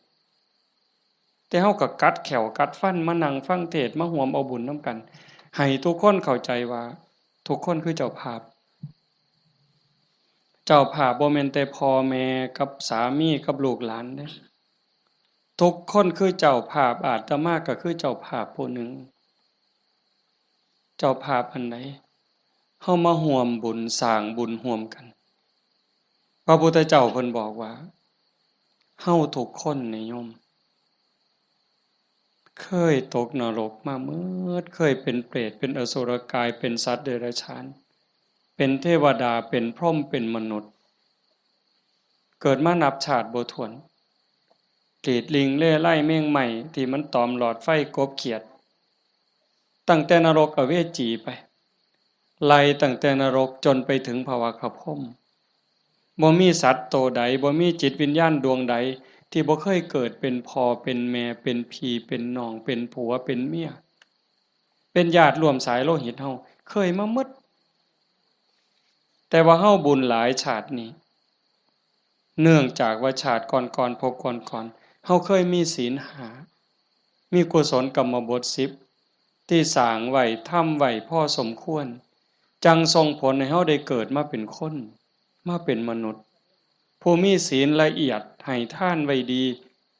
แต่เฮาก็กัดแขวกัดฟันมานั่งฟังเทศน์มาร่วมเอาบุญนำกันให้ทุกคนเข้าใจว่าทุกคนคือเจ้าภาพเจ้าภาพบ่แม่นแต่พ่อแม่กับสามีกับลูกหลานเด้ทุกคนคือเจ้าภาพอาตมาก็คือเจ้าภาพผู้หนึ่งเจ้าภาพอันใดเฮามาร่วมบุญสร้างบุญร่วมกันพระพุทธเจ้าเพิ่นบอกว่าเฮาทุกคนนี่โยมเคยตกนรกมาเมิดเคยเป็นเปรตเป็นอสุรกายเป็นสัตว์เดรัจฉานเป็นเทวดาเป็นพรหมเป็นมนุษย์เกิดมานับชาติบ่ถ้วนกรีดลิงเล่ไล่แมงใหม่ที่มันตอมหลอดไฟกบเขียดตั้งแต่นรกอเวจีไปไล่ตั้งแต่นรกจนไปถึงภวคพรหมบ่มีสัตว์โตใดบ่มีจิตวิญญาณดวงใดที่บ่เคยเกิดเป็นพ่อเป็นแม่เป็นพี่เป็นน้องเป็นผัวเป็นเมียเป็นญาติร่วมสายโลหิตเฮาเคยมาหมดแต่ว่าเฮาบุญหลายชาตินี้เนื่องจากว่าชาติก่อนๆพบก่อนๆเฮาเคยมีศีลห้ามีกุศลกรรมบท10ที่สร้างไว้ทำไว้พอสมควรจังส่งผลให้เฮาได้เกิดมาเป็นคนมาเป็นมนุษย์ผู้มีศีลละเอียดให้ทานไว้ดี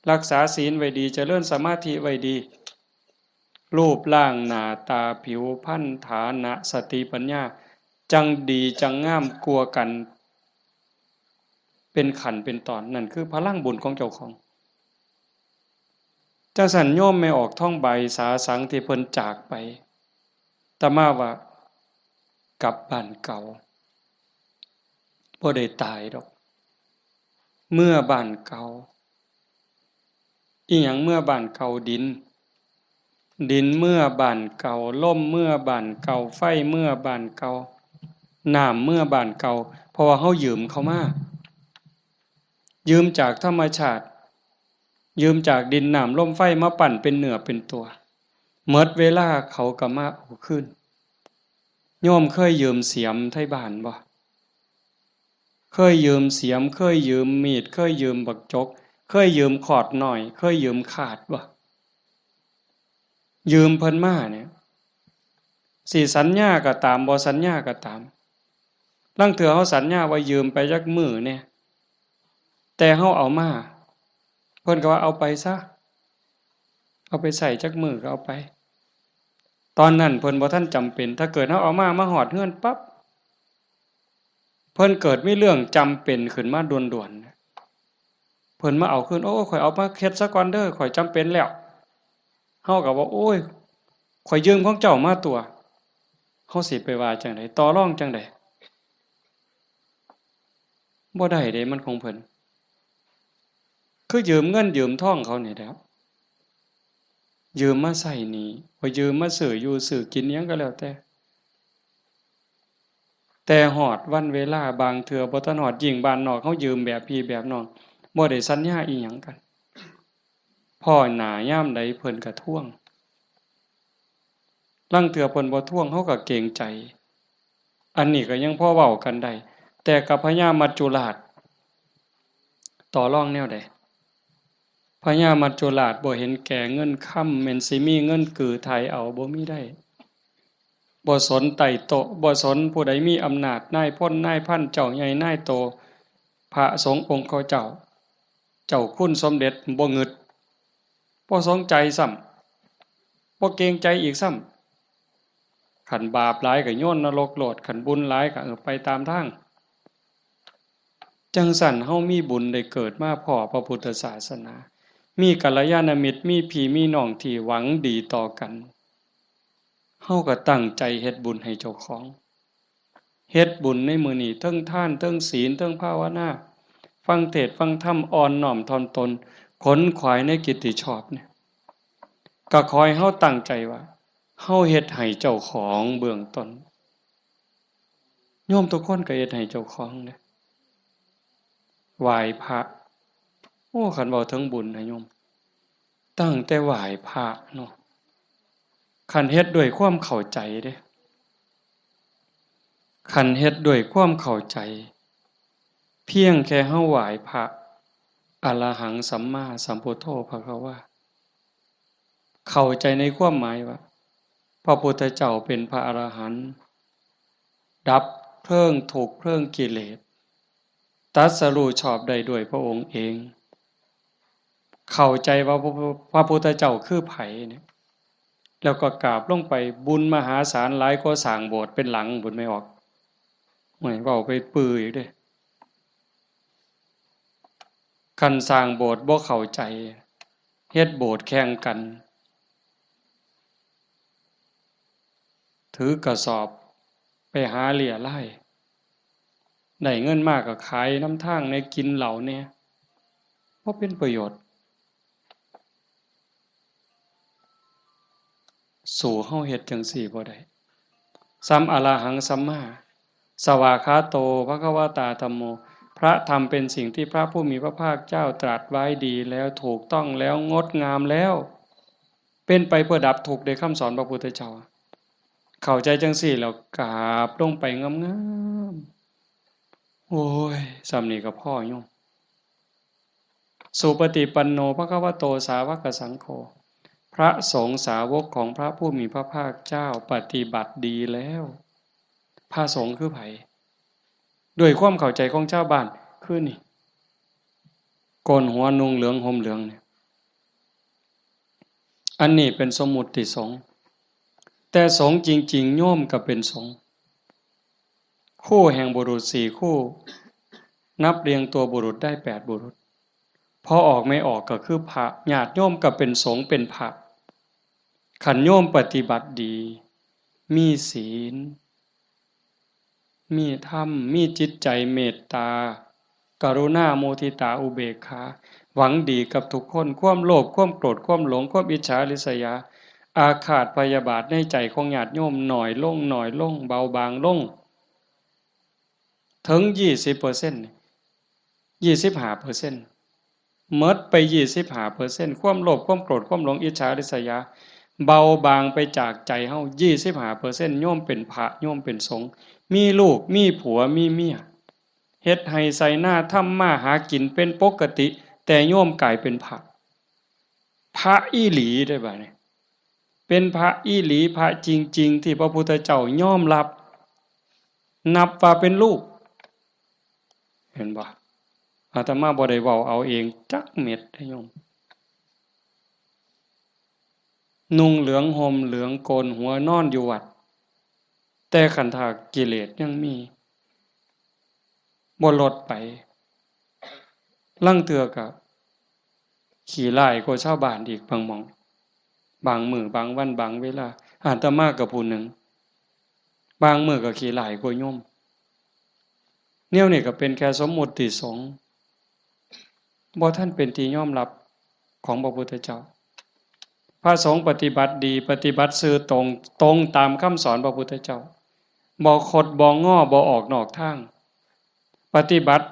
รักษาศีลไว้ดีเจริญสมาธิไว้ดีรูปร่างหน้าตาผิวพรรณฐานะสติปัญญาจังดีจังงามกลัวกันเป็นขันเป็นตอนนั่นคือพลังบุญของเจ้าของจังสันโยมไม่ออกท่องใบสาสังที่เพิ่นจากไปตะมาว่ากลับบ้านเก่าบ่ได้ตายดอกเมื่อบ้านเก่าอีหยังเมื่อบ้านเก่าดินเมื่อบ้านเก่าลมเมื่อบ้านเก่าไฟเมื่อบ้านเก่าน้ำเมื่อบ้านเก่าเพราะว่าเฮายืมเขามายืมจากธรรมชาติยืมจากดินน้ำลมไฟมาปั่นเป็นเนื้อเป็นตัวหมดเวลาเขาก็มาเอาคืนโยมเคยยืมเสียมไทบ้านบ่เคยยืมเสียมเคยยืมมีดเคยยืมบักจกเคยยืมขอดหน่อยเคยยืมขาดบ่ยืมเพิ่นมาเนี่ยสิสัญญาก็ตามบ่สัญญาก็ตามลางเทื่อเฮาสัญญาว่ายืมไปจักมื้อเนี่ยแต่เฮาเอามาเพิ่นก็ว่าเอาไปซะเอาไปใส่จักมื้อก็เอาไปตอนนั้นเพิ่นบ่ทันจำเป็นถ้าเกิดเฮาเอามาฮอดเฮือนปั๊บเพิ่นเกิดมีเรื่องจำเป็นขึ้นมาด่วนๆเพิ่นมาเอาคืนโอ้ข่อยเอามาเฮ็ดซะก่อนเด้อข่อยจำเป็นแล้วเฮาก็ว่าโอ้ยข่อยยืมของเจ้ามาตัวเฮาสิไปว่าจังได๋ต่อรองจังได๋บ่ได้เด้มันของเพิ่นคือยืมเงินยืมทองเขานี่แหละยืมมาใช้หนี้บ่ยืมมาซื้ออยู่ซื้อกินหยังก็แล้วแต่ฮอดวันเวลาบางเทื่อบ่ทันฮอดยิ่งบ้านนอกเฮายืมแบบพี่แบบน้องบ่ได้สัญญาอิหยังกันพ้อหน้ายามใดเพิ่นก็ทวงลางเทื่อเพิ่นบ่ทวงเฮาก็เกรงใจอันนี้ก็ยังพอเว้ากันได้แต่กับพญามัจจุราชต่อรองแนวใดพญามัจจุราชบ่เห็นแก่เงินค่ำแม่นสิมีเงินกือไทยเอาบ่มีได้บ่สนไต่โตะบ่สนผู้ใดมีอำนาจนายพลนายพันเจ้าใหญ่นายโตพระสงฆ์องค์เขาเจ้าคุณสมเด็จบ่งึดบ่สนใจซ้ำบ่เกรงใจอีกซ้ำขันบาปหลายก็โยนนรกโลดขันบุญหลายก็ไปตามทางจังสั่นเฮามีบุญได้เกิดมาพ้อพระพุทธศาสนามีกัลยาณมิตรมีพี่มีน้องที่หวังดีต่อกันเฮาก็ตั้งใจเฮ็ดบุญให้เจ้าของเฮ็ดบุญในมื้อนี้เทิงทานเทิงศีลเทิงภาวนาฟังเทศน์ฟังธรรมอ่อนน้อมถ่อมตนขนขวายในกิตติชอบเนี่ยก็ขอให้เฮาตั้งใจว่าเฮาเฮ็ดให้เจ้าของเบื้องต้นโยมทุกคนก็เฮ็ดให้เจ้าของเด้ไหว้พระ คันเว้าถึงบุญนะโยมตั้งแต่ไหว้พระเนาะคันเฮ็ดด้วยความเข้าใจเด้คันเฮ็ดด้วยความเข้าใจเพียงแค่เฮาไหว้พระอรหังสัมมาสัมพุทโธภควาเข้าใจในความหมายว่าพระพุทธเจ้าเป็นพระอรหันต์ดับเพลิงทุกข์เพลิงกิเลสตรัสรู้ชอบได้ด้วยพระองค์เองเข้าใจว่าพระพุทธเจ้าคือไผเนี่ยแล้วก็กราบลงไปบุญมหาศาลหลายกว่าสร้างโบสถ์เป็นหลังบุญไม่ออกห่วยเว้าไปปื้ออีกเด้คันสร้างโบสถ์บ่เข้าใจเฮ็ดโบสถ์แข่งกันถือกระสอบไปหาเหลี่ยไล่ได้เงินมากก็ขายน้ำทางในกินเหล้าเนี่ยบ่เป็นประโยชน์สู่เฮาเฮ็ดจังซี่บ่ได้สัมอะระหังสัมมาสวากขาโตภควตาธัมโมพระธรรมเป็นสิ่งที่พระผู้มีพระภาคเจ้าตรัสไว้ดีแล้วถูกต้องแล้วงดงามแล้วเป็นไปเพื่อดับทุกข์ในคำสอนพระพุทธเจ้าเข้าใจจังซี่แล้วกราบลงไปงามๆโอ้ยส่ำนี้ก็พ่อโยมสุปฏิปันโนภควโตสาวกสังโฆพระสงฆ์สาวกของพระผู้มีพระภาคเจ้าปฏิบัติดีแล้วพระสงฆ์คือไผด้วยความเข้าใจของชาวบ้านคือนี่โกนหัวนุ่งเหลืองห่มเหลืองเนี่ยอันนี้เป็นสมมุติสงฆ์แต่สงฆ์จริงๆโยมก็เป็นสงฆ์คู่แห่งบุรุษ4คู่นับเรียงตัวบุรุษได้8บุรุษพอออกไม่ออกก็คือพระญาติโยมก็เป็นสงฆ์เป็นพระขันโยมปฏิบัติดีมีศีลมีธรรมมีจิตใจเมตตากรุณาโมทิตาอุเบกขาหวังดีกับทุกคนความโลภความโกรธความหลงความอิจฉาริษยาอาฆาตพยาบาทในใจของญาติโยมหน่อยลงหน่อยลงเบาบางลงถึง20% 25%หมดไป25%ความโลภความโกรธความหลงอิจฉาริษยาเบาบางไปจากใจเฮา25%โยมเป็นพระโยมเป็นสงฆ์มีลูกมีผัวมีเมียเฮ็ดให้ใส่หน้าทำมาหากินเป็นปกติแต่โยมกลายเป็นพระอีหลีได้บ่เนี่ยเป็นพระอีหลีพระจริงๆที่พระพุทธเจ้ายอมรับนับว่าเป็นลูกเห็นบ่อาตมาบ่ได้เว้าเอาเองจักเม็ดเด้อโยมนุ่งเหลืองห่มเหลืองโกนหัวนอนอยู่วัดแต่ขันธากิเลสยังมีบ่ลดไปลางเทื่อก็ขี้ร้ายกว่าชาวบ้านอีกบางหม้องบางมื้อบางวันบางเวลาอาตมาก็ผู้หนึ่งบางมื้อก็ขี้ร้ายกว่าโยมแนวนี้ก็เป็นแค่สมมุติสงฆ์บ่ทันเป็นที่ยอมรับของพระพุทธเจ้าพระสงฆ์ปฏิบัติดีปฏิบัติซื่อตรงตามคำสอนพระพุทธเจ้าบ่คดบ่ง้อบ่ออกนอกทางปฏิบัติ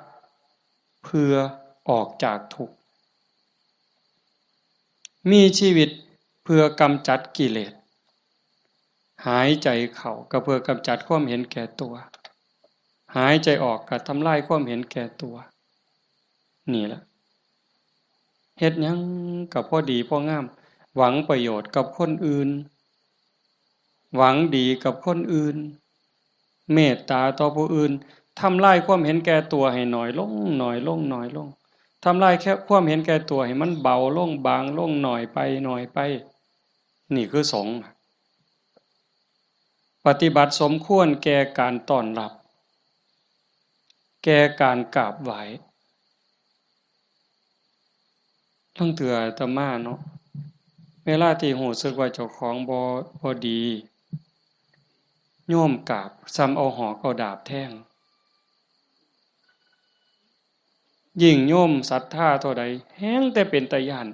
เพื่อออกจากทุกข์มีชีวิตเพื่อกำจัดกิเลสหายใจเข้าก็เพื่อกำจัดความเห็นแก่ตัวหายใจออกก็ทำลายความเห็นแก่ตัวนี่ล่ะเฮ็ดหยังก็พอดีพองามหวังประโยชน์กับคนอื่นหวังดีกับคนอื่นเมตตาต่อผู้อื่นทำลายความเห็นแก่ตัวให้น้อยลงน้อยลงน้อยลงทำลายแค่ความเห็นแก่ตัวให้มันเบาลงบางลงหน่อยไปหน่อยไปนี่คือสงฆ์ปฏิบัติสมควรแก่การต้อนรับแก่การกราบไหว้ทั้งเถื่ออาตมาเนาะเวลาที่รู้สึกว่าเจ้าของบ่ดีโยมกราบซ้ำเอาหอกเอาดาบแทงยิ่งโยมศรัทธาเท่าใดแฮงแต่เป็นตาย้าน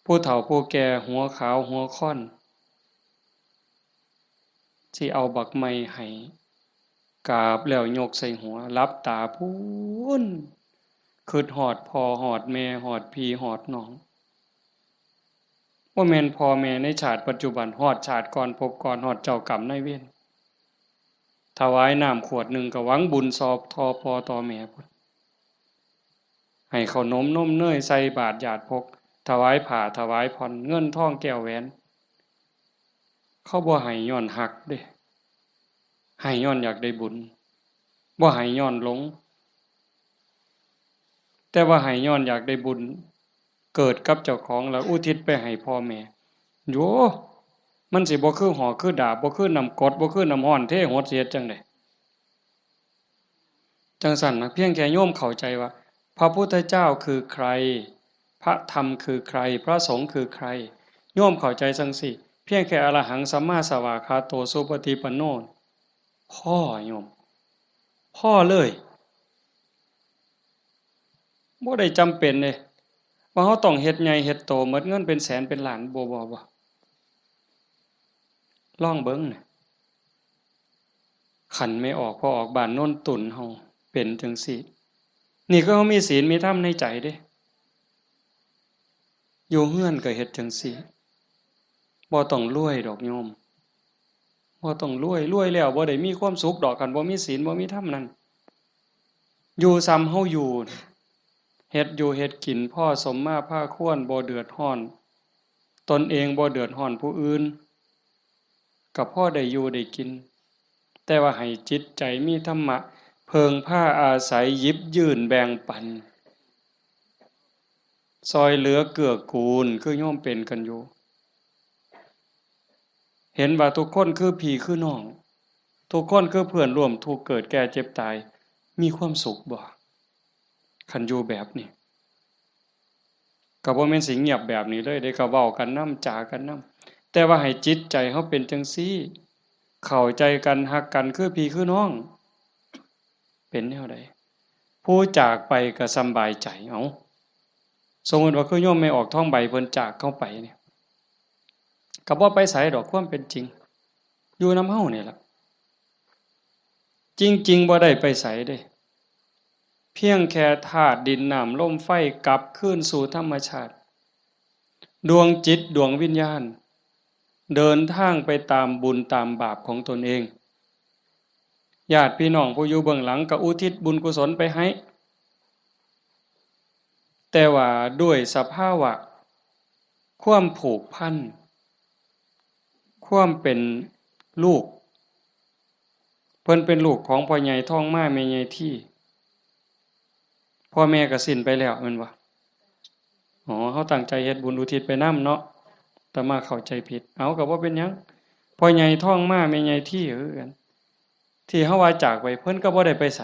ผู้เฒ่าผู้แก่หัวขาวหัวค่อนสิเอาบักไม้ให้กราบแล้วยกใส่หัวหลับตาพูน คิดฮอดพ่อฮอดแม่ฮอดพี่ฮอดน้องบ่แม่นพ่อแม่ในชาติปัจจุบันฮอดชาติก่อนภพก่อนฮอดเจ้ากรรมนายเวรถวายน้ำขวดหนึ่งก็หวังบุญสอบทอพ่อต่อแม่พุ่นให้ขนมนมเนยใส่บาตรญาติพกถวายผ้าถวายผ่อนเงินทองแก้วแหวนเขาบ่ให้ย้อนหักเด้ให้ย้อนอยากได้บุญบ่ให้ย้อนหลงแต่ว่าให้ย้อนอยากได้บุญเกิดกับเจ้าของแล้วอุทิศไปให้พ่อแม่โยมันสิบ่คือหอกคือดาบบ่คือน้ำกรดบ่คือน้ำร้อนเทโหดเสียจังได๋จังซั่นนะเพียงแค่โยมเข้าใจว่าพระพุทธเจ้าคือใครพระธรรมคือใครพระสงฆ์คือใครโยมเข้าใจจังสิเพียงแค่อรหังสัมมาสวากขาโตสุปฏิปันโนพ่อโยมพ่อเลยบ่ได้จำเป็นเด้ว่าเฮาต้องเฮ็ดใหญ่เฮ็ดโตหมดเงินเป็นแสนเป็นล้านบ่ลองเบิ่งน่ะขันไม่ออกพอออกบ้านโน่นตุ่นเฮาเป็นจังซี่นี่ก็เฮามีศีลมีธรรมในใจเด้อยู่เฮือนก็เฮ็ดจังซี่บ่ต้องรวยดอกโยมบ่ต้องรวยแล้วบ่ได้มีความสุขดอกคันบ่มีศีลบ่มีธรรมนั่นอยู่ซ้ำเฮาอยู่เฮ็ดอยู่เฮ็ดกินพ่อสมมาภาควรบ่เดือดร้อนตนเองบ่เดือดร้อนผู้อื่นก็พอได้อยู่ได้กินแต่ว่าให้จิตใจมีธรรมะเพิงผ้าอาศัยหยิบยื่นแบ่งปันซอยเหลือเกื้อกูลคือโยมเป็นกันอยู่เห็นว่าทุกคนคือพี่คือน้องทุกคนคือเพื่อนร่วมทุกข์เกิดแก่เจ็บตายมีความสุขบ่คันอยู่แบบนี้ก็บ่แม่นสิเงียบแบบนี้เลยได้ก็เว้ากันนำจากันนำแต่ว่าให้จิตใจเฮาเป็นจังซี่เข้าใจกันฮักกันคือพี่คือน้องเป็นแนวใดผู้จากไปก็สำบายใจเอาสมมุติว่าคือโยมไม่ออกท้องใบเพิ่นจากเข้าไปเนี่ยก็บ่ไปไสดอกความเป็นจริงอยู่นำเฮานี่ล่ะจริงๆบ่ได้ไปไสเด้เพียงแค่ธาตุดินน้ำลมไฟกลับคืนสู่ธรรมชาติดวงจิตดวงวิญญาณเดินทางไปตามบุญตามบาปของตนเองญาติพี่น้องผู้อยู่เบื้องหลังก็อุทิศบุญกุศลไปให้แต่ว่าด้วยสภาวะความผูกพันความเป็นลูกเพิ่นเป็นลูกของพ่อใหญ่ท้องม้าแม่ใหญ่ที่พ่อแม่ก็สิ้นไปแล้วแม่นบ่อ๋อเฮาตั้งใจเฮ็ดบุญอุทิศไปนำเนาะแต่มาเข้าใจผิดเอาก็บ่เป็นหยังพ่อใหญ่ท้องม้าแม่ใหญ่ที่คือกันที่เฮาว่าจากไปเพิ่นก็บ่ได้ไปไส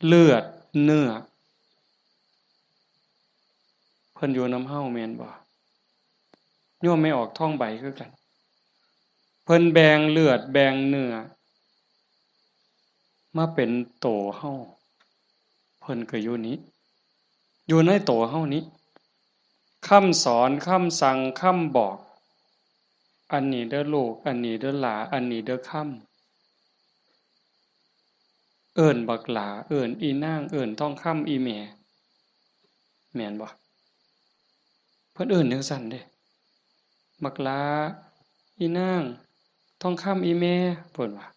เลือดเนื้อเพิ่นอยู่นำเฮาแม่นบ่โยมไม่ออกท้องใบคือกันเพิ่นแบ่งเลือดแบ่งเนื้อมาเป็นโตเฮาเพิ่นก็อยู่นี้อยู่ในโตเฮานี้คำสอนคำสั่งคำบอกอันนี้เด้อลูกอันนี้เด้อหลาอันนี้เด้อคำเอิ้นบักหลาเอิ้นอีนางเอิ้นทองคำอีแม่แม่นบ่เพิ่นเอิ้นจังซั่นเด้บักหลาอีนางทองคำอีแม่เพิ่นว่า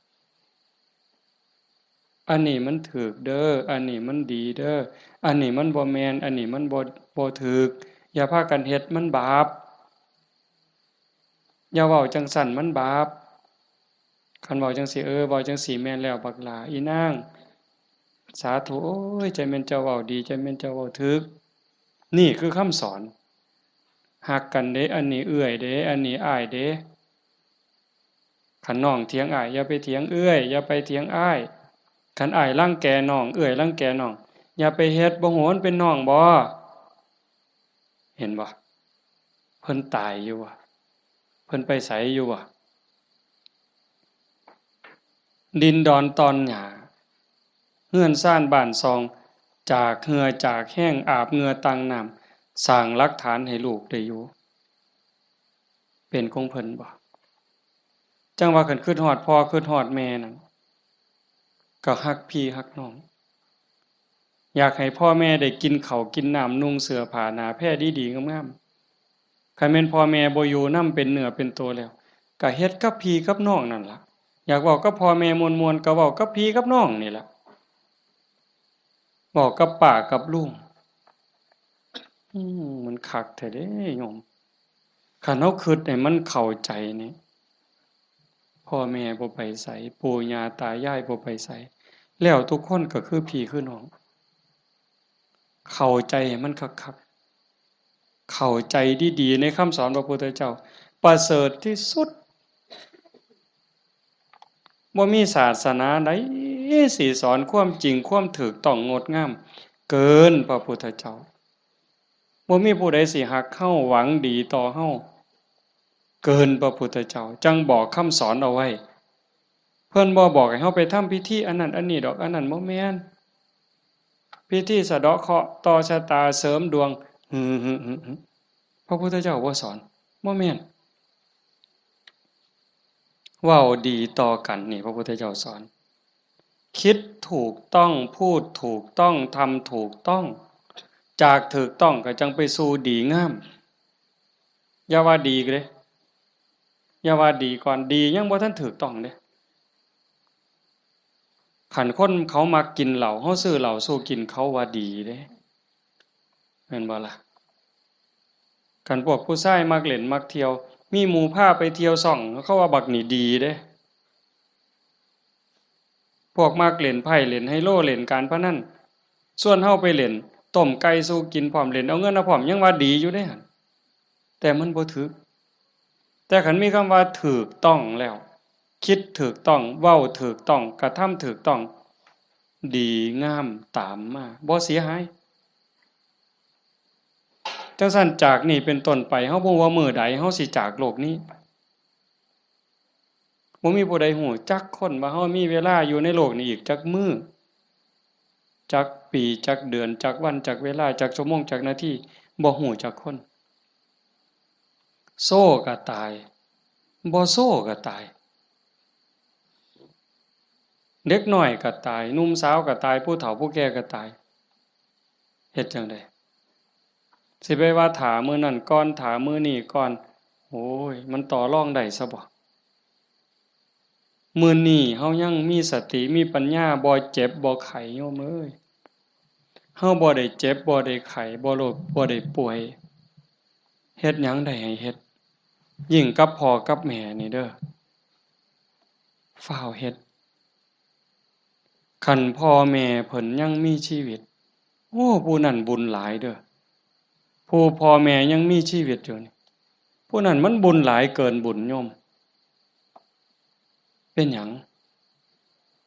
อันนี้มันถูกเด้ออันนี้มันดีเด้ออันนี้มันบ่แม่นอันนี้มันบ่ถูกอย่าพากันเฮ็ดมันบาปอย่าเว้าจังซั่นมันบาปคันเว้าจังซี่เว้าจังซี่แม่นแล้วบักหลาอีนางสาธุโอ้ยใจแม่นเจ้าเว้าดีใจแม่นเจ้าเว้าถูกนี่คือคำสอนฮักกันเด้อันนี้เอื้อยเด้อันนี้อ้ายเด้คันน้องเถียงอ้ายอย่าไปเถียงเอื้อยอย่าไปเถียงอ้ายคันอ้ายรังแกน้องเอื้อยรังแกน้องอย่าไปเฮ็ดบ่โหนเป็นน้องบ่เห็นบ่เพิ่นตายอยู่ว่ะเพิ่นไปไสอยู่ว่ะดินดอนตอนหญ้าเฮือนซ่านบ้านซองจากเหงื่อจากแห้งอาบเหงื่อตังน้ำสร้างหลักฐานให้ลูกได้อยู่เป็นของเพิ่นบ่จังว่าคันคิดฮอดพ่อคิดฮอดแม่นั่นก็ฮักพี่ฮักน้อง อยากให้พ่อแม่ได้กินข้าวกินน้ำนุ่งเสื้อผ้าหนาแพร่ดีๆงามๆคันแม่นพ่อแม่บ่อยู่นำเป็นเนื้อเป็นตัวแล้วก็เฮ็ดกับพี่กับน้องนั่นล่ะอยากเว้ากับพ่อแม่ม่วนๆก็เว้ากับพี่กับน้องนี่ล่ะเว้ากับป้ากับลุงมันคักแท้เด้โยมคันเฮาคิดให้มันเข้าใจนี่พ่อแม่บ่ไปไสปู่ย่าตายายบ่ไปไสแล้วทุกคนก็คือพี่คือน้องเข้าใจให้มันคักๆเข้าใจดีๆในคำสอนพระพุทธเจ้าประเสริฐที่สุดบ่มีศาสนาใดสิสอนความจริงความถูกต้องงดงามเกินพระพุทธเจ้าบ่มีผู้ใดสิฮักเฮาหวังดีต่อเฮาเกินพระพุทธเจ้าจังบอกคำสอนเอาไว้เพิ่นบ่บอกให้เฮาไปทำพิธีอันนั้นอันนี้ดอกอันนั้นบ่แม่นพิธีสะเดาะเคราะห์ต่อชะตาเสริมดวงพระพุทธเจ้าบ่สอนบ่แม่นเว้าดีต่อกันนี่พระพุทธเจ้าสอนคิดถูกต้องพูดถูกต้องทำถูกต้องจากถูกต้องก็จังไปสู่ดีงามอย่าว่าดีเด้อย่าว่าดีก่อนดียังบ่ทันถูกต้องเด้คันคนเขามักกินเหล้าเฮาซื้อเหล้าสู้กินเขาว่าดีเด้แม่นบ่ล่ะคันพวกผู้ชายมักเล่นมักเที่ยวมีหมู่พาไปเที่ยวซ่องเขาว่าบักนี่ดีเด้พวกมักเล่นไพ่เล่นไฮโลเล่นการพนันส่วนเฮาไปเล่นต้มไก่สู้กินพร้อมเล่นเอาเงินเอาพร้อมยังว่าดีอยู่เด้หั่นแต่มันบ่ถูกแต่คันมีคำว่าถูกต้องแล้วคิดถูกต้องเว้าถูกต้องกระทำถูกต้องดีงามตามมาบ่เสียหายจังซั่นจากนี้เป็นต้นไปเฮาบ่ว่ามื้อใดเฮาสิจากโลกนี้บ่มีผู้ใดฮู้จักคนว่าเฮามีเวลาอยู่ในโลกนี้อีกจักมื้อจักปีจักเดือนจักวันจักเวลาจักชั่วโมงจักนาทีบ่ฮู้จักคนโซ่ก็ตายบ่โซ่ก็ตายเด็กน้อยก็ตายหนุ่มสาวก็ตายผู้เฒ่าผู้แก่ก็ตายเฮ็ดจั่งใดสิไปว่าท่ามื้อนั้นก่อนท่ามื้อนี้ก่อนโอ้ยมันต่อรองได้ซะบ่มื้อนี้เฮายังมีสติมีปัญญาบ่เจ็บบ่ไข้โยมเอ้ยเฮาบ่ได้เจ็บบ่ได้ไข้บ่โรคบ่ได้ป่วยเฮ็ดหยังได้ให้เฮ็ดยิ่งกับพ่อกับแม่นี่เด้อฟ้าวเฮ็ดคันพ่อแม่เพิ่นยังมีชีวิตโอ้ผู้นั้นบุญหลายเด้อผู้พ่อแม่ยังมีชีวิตอยู่นี่ผู้นั้นมันบุญหลายเกินบุญโยมเป็นหยัง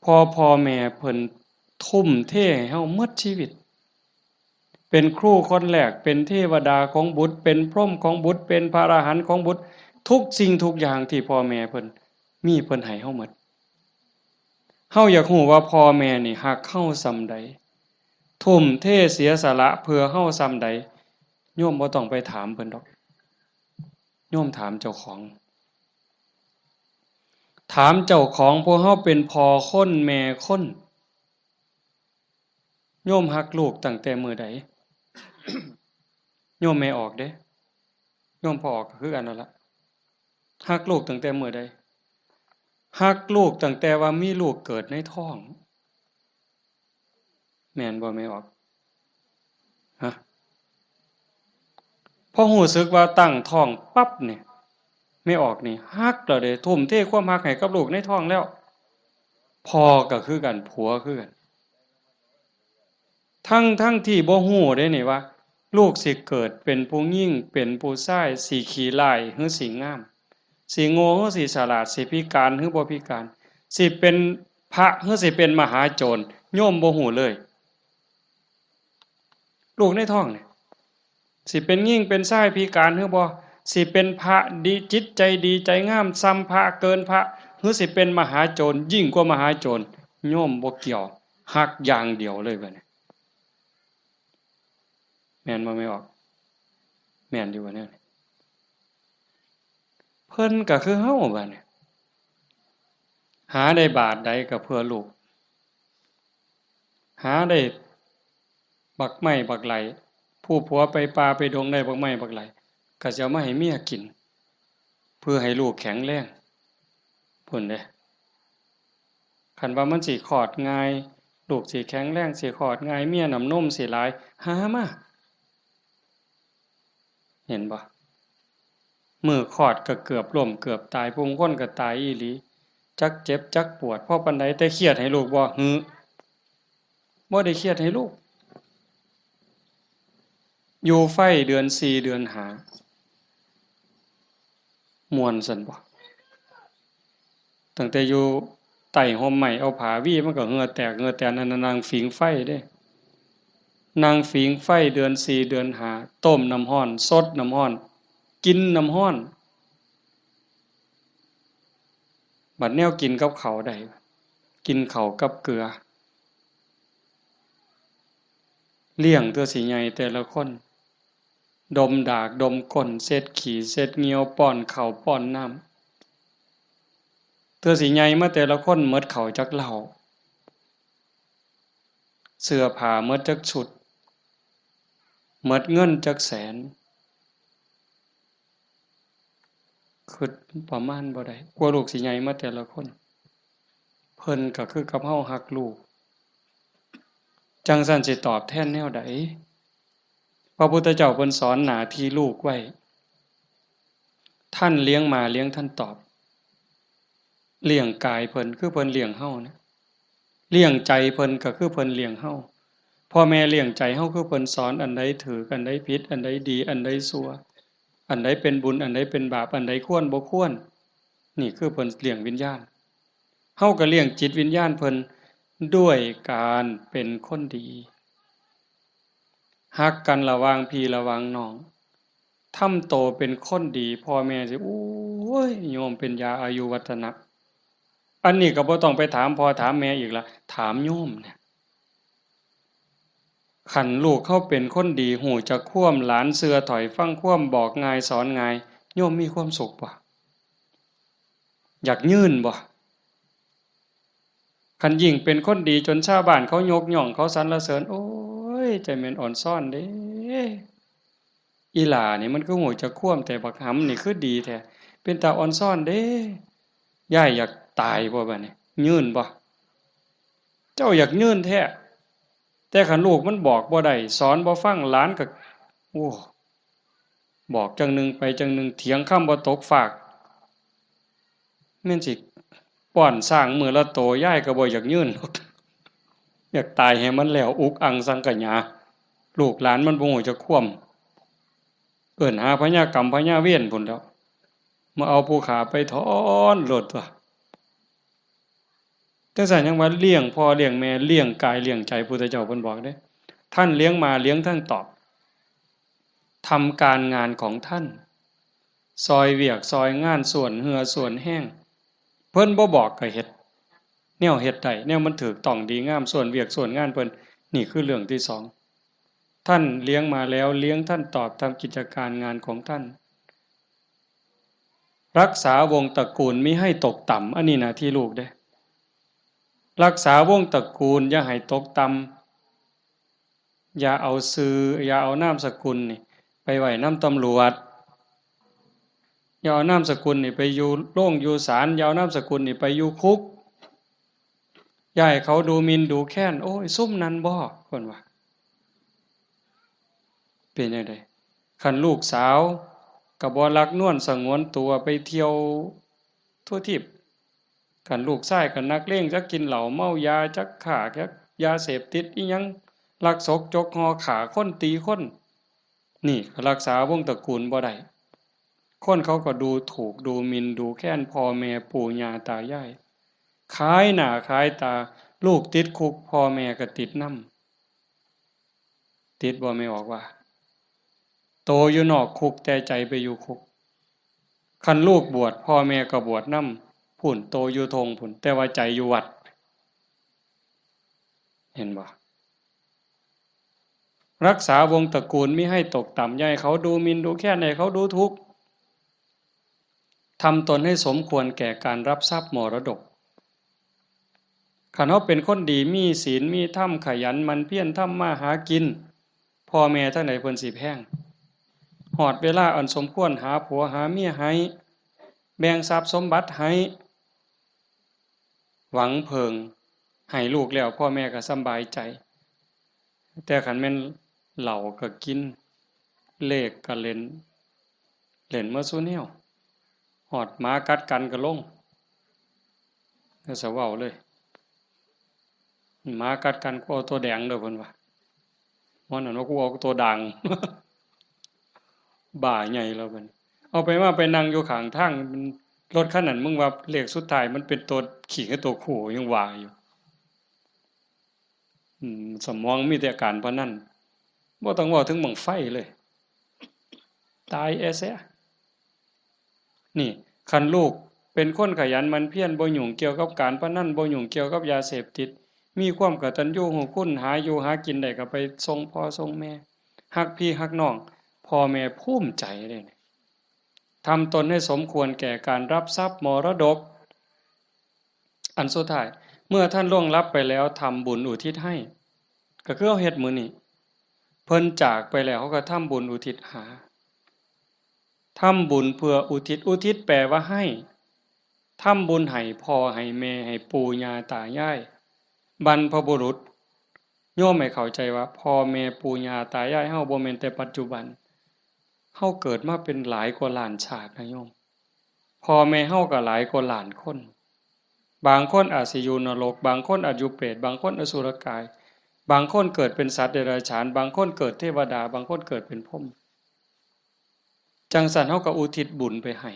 พ่อแม่เพิ่นทุ่มเทให้เฮาหมดชีวิตเป็นครูคนแรกเป็นเทวดาของบุตรเป็นพรหมของบุตรเป็นพระอรหันต์ของบุตรทุกสิ่งทุกอย่างที่พ่อแม่เพิ่นมีเพิ่นให้เฮาหมดเฮาอยากรู้ว่าพ่อแม่นี่ฮักเฮาส่ำใดทุ่มเทเสียสละเพื่อเฮาส่ำใดโยมบ่ต้องไปถามเพิ่นดอกโยมถามเจ้าของถามเจ้าของพวกเฮาเป็นพ่อคนแม่คนโยมฮักลูกตั้งแต่มื้อใดโยมไม่ออกเด้โยมพอออกก็คือกันนั่นล่ะฮักลูกตั้งแต่มื้อใดฮักลูกตั้งแต่ว่ามีลูกเกิดในท้องแม่นบ่ไม่ออกฮะพอรู้สึกว่าตั้งท้องปั๊บนี่ไม่ออกนี่ฮักแล้วเด้ทุ่มเทความฮักให้กับลูกในท้องแล้วพ่อก็คือกันผัวคือกันทั้งที่บ่ฮู้เด้นี่ว่าลูกสิเกิดเป็นผู้หญิงเป็นผู้ชายสิขี้ร้ายหรือสิงามสิโง่หรือสิฉลาดสิพิการหรือบ่พิการสิเป็นพระหรือสิเป็นมหาโจรโยมบ่ฮู้เลยลูกในท้องนี่สิเป็นหญิงเป็นชายพิการหรือบ่สิเป็นพระดีจิตใจดีใจงามซ้ำพระเกินพระหรือสิเป็นมหาโจรยิ่งกว่ามหาโจรโยมบ่เกี่ยวฮักอย่างเดียวเลยบัดนี้แม่นบ่ไม่ออกแม่นอยู่บ่เนี่ยเพิ่นก็คือเฮาบัดนี้หาได้บาทใดก็เพื่อลูกหาได้ บักไม้บักไหลผู้ผัวไปป่าไปดงได้บักไม้บักไหลก็จะเอามาให้เมียกินเพื่อให้ลูกแข็งแรงพุ่นเด้คันว่ามันสิคลอดง่ายลูกสิแข็งแรงสิคลอดง่ายเมียน้ำนมสิหลายหามาเห็นบ่มือคลอดก็เกือบล้มเกือบตายผู้คนก็ตายอีหลีจักเจ็บจักปวดเพราะปานใดแต่เครียดให้ลูกบ่บ่ได้เครียดให้ลูกอยู่ไฟเดือน4เดือน5ม่วนซั่นบ่ตั้งแต่อยู่ใต้ห่มไม้เอาผ้าวี่มันก็เหงื่อแตกเหงื่อแตนนั่นนางฝิงไฟเด้นางฝิงไฟเดือน4เดือน5ต้มน้ำร้อนสดน้ำร้อนกินน้ำร้อนบัดแนวกินกับข้าวได้กินข้าวกับเกลือเลี้ยงตัวสิใหญ่แต่ละคนดมดากดมก้นเช็ดขี้เช็ดเหงียวป้อนข้าวป้อนน้ำตัวสิใหญ่มาแต่ละคนหมดข้าวจักเหล้าเสื้อผ้าหมดจักชุดหมดเงินจักแสนคือประมาณบ่ได้กลัวลูกสิใหญ่มาแต่ละคนเพิ่นก็คือกับเฮาฮักลูกจังซั่นสิตอบแทนแนวใดพระพุทธเจ้าเพิ่นสอนหน้าที่ลูกไว้ท่านเลี้ยงมาเลี้ยงท่านตอบเลี้ยงกายเพิ่นคือเพิ่นเลี้ยงเฮานะเลี้ยงใจเพิ่นก็คือเพิ่นเลี้ยงเฮาพ่อแม่เลี้ยงใจเฮาคือเพิ่นสอนอันใดถูกอันใดผิดอันใดดีอันใดชั่วอันใดเป็นบุญอันใดเป็นบาปอันใดควรบ่ควรนี่คือเพิ่นเลี้ยงวิญญาณเฮาก็เลี้ยงจิตวิญญาณเพิ่นด้วยการเป็นคนดีฮักกันระหว่างพี่ระหว่างน้องทำโตเป็นคนดีพ่อแม่สิโอ้ยโยมเป็นยาอายุวัฒนะอันนี้ก็บ่ต้องไปถามพ่อถามแม่อีกละถามโยมเนี่ยขันลูกเขาเป็นคนดีหูจักคว่ำหลานเสือถอยฟังคว่ำบอกง่ายสอนง่ายโยมมีความสุขบ่อยากยื่นบ่ขันยิ่งเป็นคนดีจนชาวบ้านเขายกย่องเขาสรรเสริญโอ้ยใจแม่นอ่อนซ่อนเด้อีหล่านี่มันก็หูจักคว่ำแต่บักหำนี่คือดีแท้เป็นตาอ่อนซ่อนเด้ย่ายอยากตายบ่บัดนี้ยื่นบ่เจ้าอยากยื่นแท้แต่ขันลูกมันบอกบ่ได้สอนบ่ฟังหลานก็โอ้บอกจังหนึ่งไปจังหนึ่งเถียงคำบ่ตกฝากแม่นสิป้อนสร้างมือละโตย่ายก็บ่อยากยื่นอยากตายให้มันแล้วอุกอังสังกะหยาลูกหลานมันบ่ฮู้จักคว่ำเอิ้นหาพญากรรมพญาเวรพุ่นแล้วมาเอาผู้ขาไปถอนโลดตัวแต่ซั่นยังว่าเลี้ยงพ่อเลี้ยงแม่เลี้ยงกายเลี้ยงใจพุทธเจ้าเพิ่นบอกเด้ท่านเลี้ยงมาเลี้ยงท่านตอบทำการงานของท่านซอยเวียกซอยงานส่วนเหือส่วนแห้งเพิ่นบ่บอกก็เฮ็ดแนวเฮ็ดได้แนวมันถูกต้องดีงามส่วนเวียกส่วนงานเพิ่นนี่คือเรื่องที่สองท่านเลี้ยงมาแล้วเลี้ยงท่านตอบทำกิจการงานของท่านรักษาวงตระกูลมิให้ตกต่ำอันนี้หน้าที่ลูกเด้รักษาวงตระกูลอย่าให้ตกต่ำอย่าเอาชื่ออย่าเอานามสกุลนี่ไปไว้นำตำรวจอย่าเอานามสกุลนี่ไปอยู่โรงอยู่ศาลอย่าเอานามสกุลนี่ไปอยู่คุกอย่าให้เขาดูหมิ่นดูแคลนโอ้ยซุ่มนั้นบ่เพิ่นว่าเป็นจังได๋คันลูกสาวก็บ่รักนวลสงวนตัวไปเที่ยวทั่วทิพย์คันลูกชายก็นักเลงจักกินเหล้าเมายาจักฆ่าจักยาเสพติดอิหยังลักศกจกหอฆ่าคนตีคนนี่ก็รักษาวงตระกูลบ่ได้คนเขาก็ดูถูกดูหมิ่นดูแคลนพ่อแม่ปู่ย่าตายายขายหน้าขายตาลูกติดคุกพ่อแม่ก็ติดนำติดบ่ไม่ออกว่าโตอยู่นอกคุกแต่ใจไปอยู่คุกคันลูกบวชพ่อแม่ก็บวชนำพุ่นโตอยู่ทงพุ่นแต่ว่าใจอยู่วัดเห็นบ่รักษาวงตระกูลมิให้ตกต่ำอย่าให้เขาดูหมิ่นดูแคลนให้เขาดูทุกข์ทำตนให้สมควรแก่การรับทรัพย์มรดกคันเฮาเป็นคนดีมีศีลมีธรรมขยันหมั่นเพียรทำมาหากิน พ่อแม่ทั้งไหนเพิ่นสิแพงหอดเวลาอันสมควรหาผัวหาเมียให้แบ่งทรัพย์สมบัติให้หวังเพิงให้ลูกแล้วพ่อแม่ก็สำบายใจแต่คันแม่นเหล้าก็กินเลขก็เล่นมาซุแนวหอดหมากัดกันก็ลงก็สะเว้าเลยหมากัดกันก็เอาตัวแดงเด้อเพิ่นว่ามันนั่นว่ากูเอาตัวด่าง บ่าใหญ่แล้วเพิ่นเอาไปว่าไปนั่งอยู่ข้างทางรถคันนั้นมึงว่าเลขสุดท้ายมันเป็นตัวขี่กับตัวคู่ยังว่าอยู่สมองมีแต่การพนันบ่ต้องเว้าถึงบั้งไฟเลยตายแอแซะนี่คันลูกเป็นคนขยันหมั่นเพียรบ่ยุ่งเกี่ยวกับการพนันบ่ยุ่งเกี่ยวกับยาเสพติดมีความกตัญญูรู้คุณหาอยู่หากินได้ก็ไปส่งพ่อส่งแม่ฮักพี่ฮักน้องพ่อแม่ภูมิใจเลยทำตนให้สมควรแก่การรับทรัพย์มรดกอันสุดท้ายเมื่อท่านล่วงลับไปแล้วทำบุญอุทิศให้ก็คือเอาเฮ็ดมื้อนี้เพิ่นจากไปแล้วเขาก็ทำบุญอุทิศหาทำบุญเพื่ออุทิศแปลว่าให้ทำบุญให้พ่อให้แม่ให้ปู่ย่าตายายบรรพบุรุษโยมให้เข้าใจว่าพ่อแม่ปู่ย่าตายายเฮาบ่แม่นแต่ปัจจุบันเฮาเกิดมาเป็นหลายกว่าล้านชาตินะโยมพ่อแม่เฮาก็หลายกว่าล้านคนบางคนอาจสิอยู่นรกบางคนอาจอยู่เปรตบางคนอสุรกายบางคนเกิดเป็นสัตว์เดรัจฉานบางคนเกิดเทวดาบางคนเกิดเป็นพรหมจังสันเฮาก็อุทิศบุญไปให้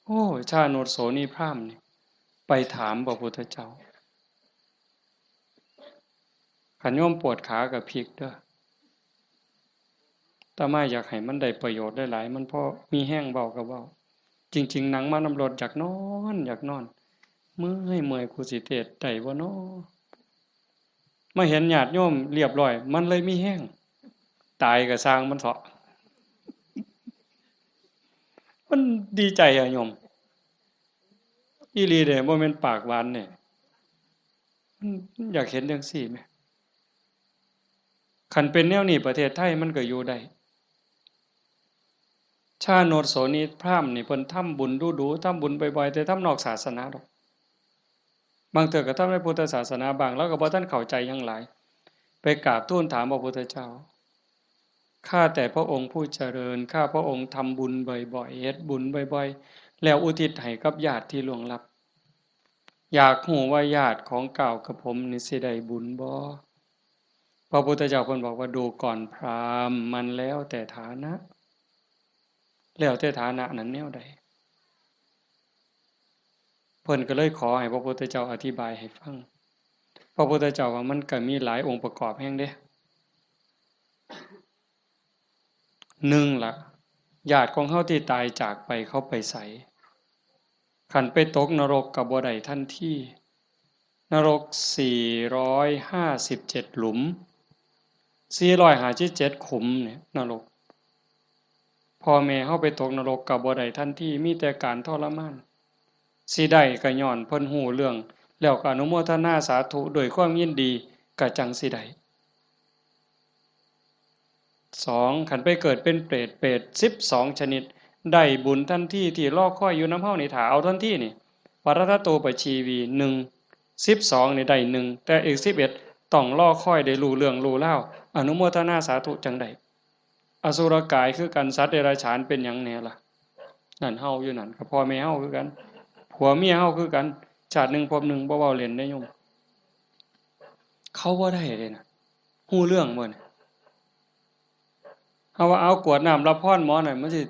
โอ้ชาโนดโสนีพราหมณ์นี่ไปถามพระพุทธเจ้าขันโยมปวดขากับพริกเด้อแต่มาอยากให้มันได้ประโยชน์ได้หลายมันพอมีแห้งเบาก็เบาจริงๆหนังมานำรดอยากนอนเมื่อยกูสิเทศได้บ่น้อมาเห็นญาติโยมเรียบร้อยมันเลยมีแห้งตายก็สร้างมันเถาะมันดีใจอะโยมอีหลีเด้บ่แม่นปากหวานเนี่ยอยากเห็นจังซี่แหมคันเป็นแนวนี้ประเทศไทยมันก็อยู่ได้ชาโนดโสนีพราหมณ์นี่เพิ่นทำบุญดูๆทำบุญบ่อยๆแต่ทำนอกศาสนาดอกบางเทื่อก็ทำในพุทธศาสนาบางแล้วก็บ่ทันเข้าใจหยังหลายไปกราบทูลถามพระพุทธเจ้าข้าแต่พระองค์ผู้เจริญข้าพระองค์ทำบุญบ่อยๆเฮ็ดบุญบ่อยๆแล้วอุทิศให้กับญาติที่ล่วงลับอยากรู้ว่าญาติของเก่ากับผมนี่สิได้บุญบ่พระพุทธเจ้าเพิ่นบอกว่าดูก่อนพราหมณ์มันแล้วแต่ฐานะแล้วแต่ฐานะนั้นแนวใดเพิ่นก็เลยขอให้พระพุทธเจ้าอธิบายให้ฟังพระพุทธเจ้าว่ามันก็มีหลายองค์ประกอบแห่งเด้1ล่ะญาติของเฮาที่ตายจากไปเขาไปไสคันไปตกนรกก็บ่ได้ทันทีนรก457หลุม457ขุมเนี่ยนรกพ่อแม่เฮาไปตกนรกก็บ่ได้ทันทีมีแต่การทรมานสิได้ก็ย้อนเพิ่นฮู้เรื่องแล้วก็อนุโมทนาสาธุด้วยความยินดีก็จังสิได้2คันไปเกิดเป็นเปรต12ชนิดได้บุญทันทีที่รอคอยอยู่นำเฮานี่ถ้าเอาทันทีนี่ปรตตโตปชีวี1 12นี่ได้1แต่อีก11ต้องรอคอยได้รู้เรื่องรู้ราวอนุโมทนาสาธุจังได๋อสุรกายคือกันสัตว์เดรัจฉานเป็นหยังแน่ล่ะนั่นเฮาอยู่นั่นก็พ่อแม่เฮาคือกันผัวเมียเฮาคือกันชาติหนึ่งพบหนึ่งบ่เว้าเล่นได้โยมเขาบ่ได้เลยนะฮู้เรื่องบ่เนี่ยเฮาว่าเอากวดน้ำรับพรหมอหน่อยมันสิ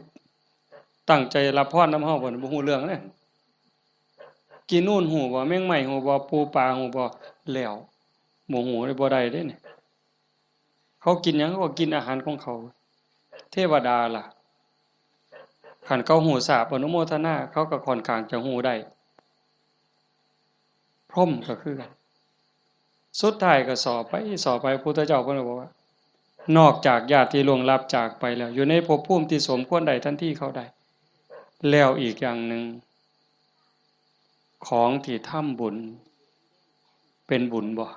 ตั้งใจรับพรนำเฮาบ่บ่ฮู้เรื่องเด้กินนู่นฮู้บ่แมงไม้ฮู้บ่ปูปลาฮู้บ่แล้วบ่ฮู้ได้บ่ได้เด้เนี่ยเขากินหยังเขาก็กินอาหารของเขาเทวดาล่ะคันเขาฮู้ทราบอนุโมทนาเขาก็ค่อนข้างจะฮู้ได้พรหมก็คือกันสุดท้ายก็สอบไปพุทธเจ้าเพิ่นก็บอกว่านอกจากญาติที่ล่วงลับจากไปแล้วอยู่ในภพภูมิที่สมควรได้ทันทีเขาได้แล้วอีกอย่างหนึ่งของที่ทำบุญเป็นบุญบ่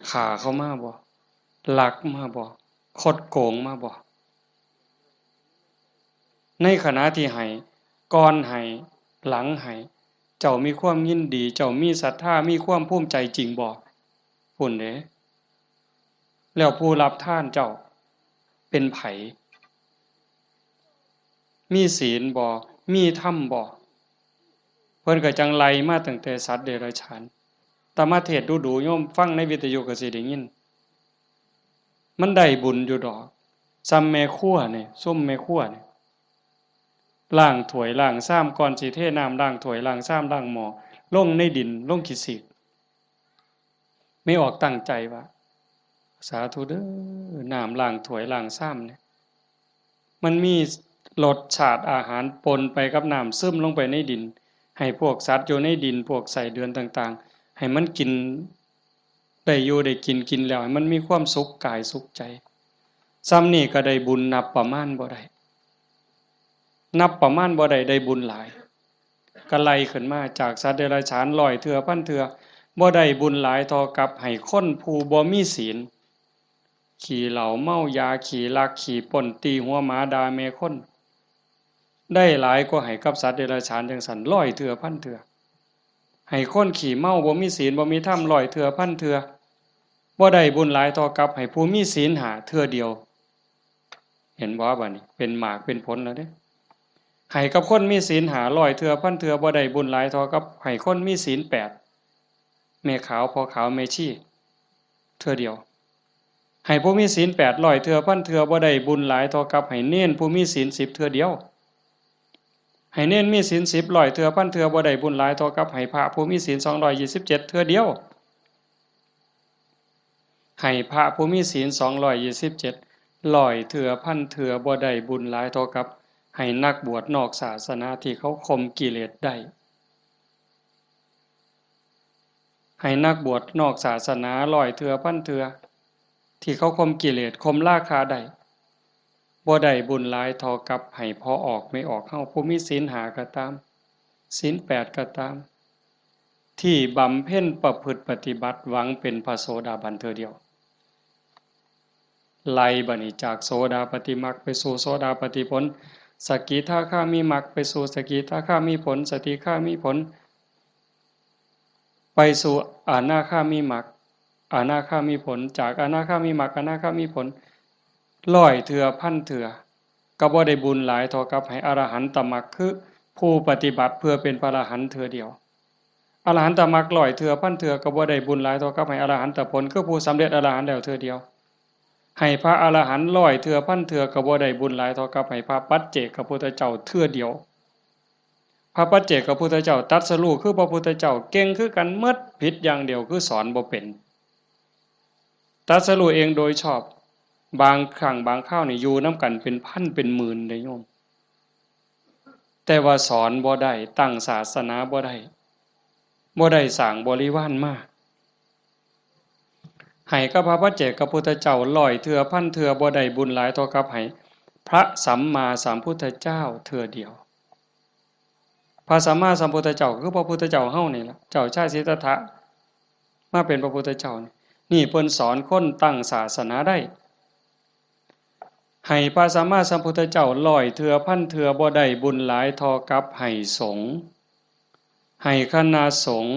ขาเข้ามาบ่ลักมาบ่คดโกงมาบ่ในขณะที่ให้ก่อนให้หลังให้เจ้ามีความยินดีเจ้ามีศรัทธามีความภูมิใจจริงบ่พุ่นเด้แล้วผู้รับทานเจ้าเป็นไผมีศีลบ่มีธรรมบ่เพิ่นก็จังไล่มาตั้งแต่สัตว์เดรัจฉานตมาเทศน์ดูๆโยมฟังในวิทยุก็สิได้ยินมันได้บุญอยู่ดอกซ้ำแม่ครัวนี่ซุ่มแม่ครัวนี่ล้างถ้วยล้างซ้ำก่อนสิเทน้ำล้างถ้วยล้างซ้ำล้างหม้อลงในดินลงขี้ศิกไม่ออกตั้งใจว่าสาธุเด้อน้ำล้างถ้วยล้างซ้ำเนี่ยมันมีรสชาติอาหารปนไปกับน้ำซึมลงไปในดินให้พวกสัตว์อยู่ในดินพวกไส้เดือนต่างๆให้มันกินได้อยู่ได้กินแล้วให้มันมีความสุขกายสุขใจซ้ำนี่ก็ได้บุญนับประมาณบ่ได้นับประมาณบ่ได้ได้บุญหลายก็ไล่ขึ้นมาจากสัตว์เดรัจฉาน100เทื่อพันเทื่อบ่ได้บุญหลายเท่ากับให้คนผู้บ่มีศีลขี่เหล้าเมายาขี่ลักขี่ป่นตีหัวหมาด่าแม่คนได้หลายกว่าให้กับสัตว์เดรัจฉานจังซั่น100เทื่อพันเทื่อให้คนขี่เมาบ่มีศีลบ่มีธรรม100เทื่อพันเทื่อบ่ได้บุญหลายเท่ากับให้ผู้มีศีล5เทื่อเดียวเห็นบ่บัดนี้เป็นหมากเป็นผลแล้วเด้ให้กับคนมีศีล500เทื่อพันเทื่อบ่ได้บุญหลายเท่ากับให้คนมีศีล8แม่ขาวพอขาวแม่ชีเทื่อเดียวให้ผู้มีศีล800เทื่อพันเทื่อบ่ได้บุญหลายเท่ากับให้เณรผู้มีศีล10เทื่อเดียวให้เณรมีศีล10 100เทื่อพันเทื่อบ่ได้บุญหลายเท่ากับให้พระผู้มีศีล227เทื่อเดียวให้พระผู้มีศีล227 100เทื่อพันเทื่อบ่ได้บุญหลายเท่ากับให้นักบวชนอกศาสนาที่เขาข่มกิเลสได้ให้นักบวชนอกศาสนา100เทื่อพันเทื่อที่เขาข่มกิเลสข่มราคะได้บ่ได้บุญหลายเท่ากับให้พอออกไม่ออกเฮาผู้มีศีล5ก็ตามศีล8ก็ตามที่บำเพ็ญประพฤติปฏิบัติหวังเป็นพระโสดาบันเทื่อเดียวไล่บัดนี้จากโสดาปัตติมรรคไปสู่โสดาปัตติผลสกิทาคามีมรรคไปสู่สกิทาคามีผลสติคามีผลไปสู่อนาคามีมรรคอนาคามีผลจากอนาคามีมรรคอนาคามีผล100เทื่อพันเทื่อก็บ่ได้บุญหลายเท่ากับให้อรหันตมรรคคือผู้ปฏิบัติเพื่อเป็นพระอรหันต์เทื่อเดียวอรหันตมรรค100เทื่อพันเทื่อก็บ่ได้บุญหลายเท่ากับให้อรหันตผลคือผู้สำเร็จอรหันต์แล้วเทื่อเดียวให้พระอรหันต์100เทื่อพันเทื่อก็บ่ได้บุญหลายเท่ากับให้พระปัจเจกพุทธเจ้าเทื่อเดียวพระปัจเจกพุทธเจ้าตรัสรู้คือพระพุทธเจ้าเก่งคือกันหมดผิดอย่างเดียวคือสอนบ่เป็นตรัสรู้เองโดยชอบบางครั้งบางคราวนี่อยู่นํกันเป็นพันเป็นหมื่นเด้อโยมแต่ว่าสอนบ่ได้ตั้งศาสนาบ่ได้สร้างบริวารมาให้กับพระปัจเจกพุทธเจ้า100เทื่อพันเทื่อบ่ได้บุญหลายเท่ากับให้พระสัมมาสัมพุทธเจ้าเทื่อเดียวพระสัมมาสัมพุทธเจ้าคือพระพุทธเจ้าเฮานี่ล่ะเจ้าชายสิทธัตถะมาเป็นพระพุทธเจ้านี่เพิ่นสอนคนตั้งศาสนาได้ให้พระสัมมาสัมพุทธเจ้า100เทื่อพันเทื่อบ่ได้บุญหลายเท่ากับให้สงฆ์ให้คณะสงฆ์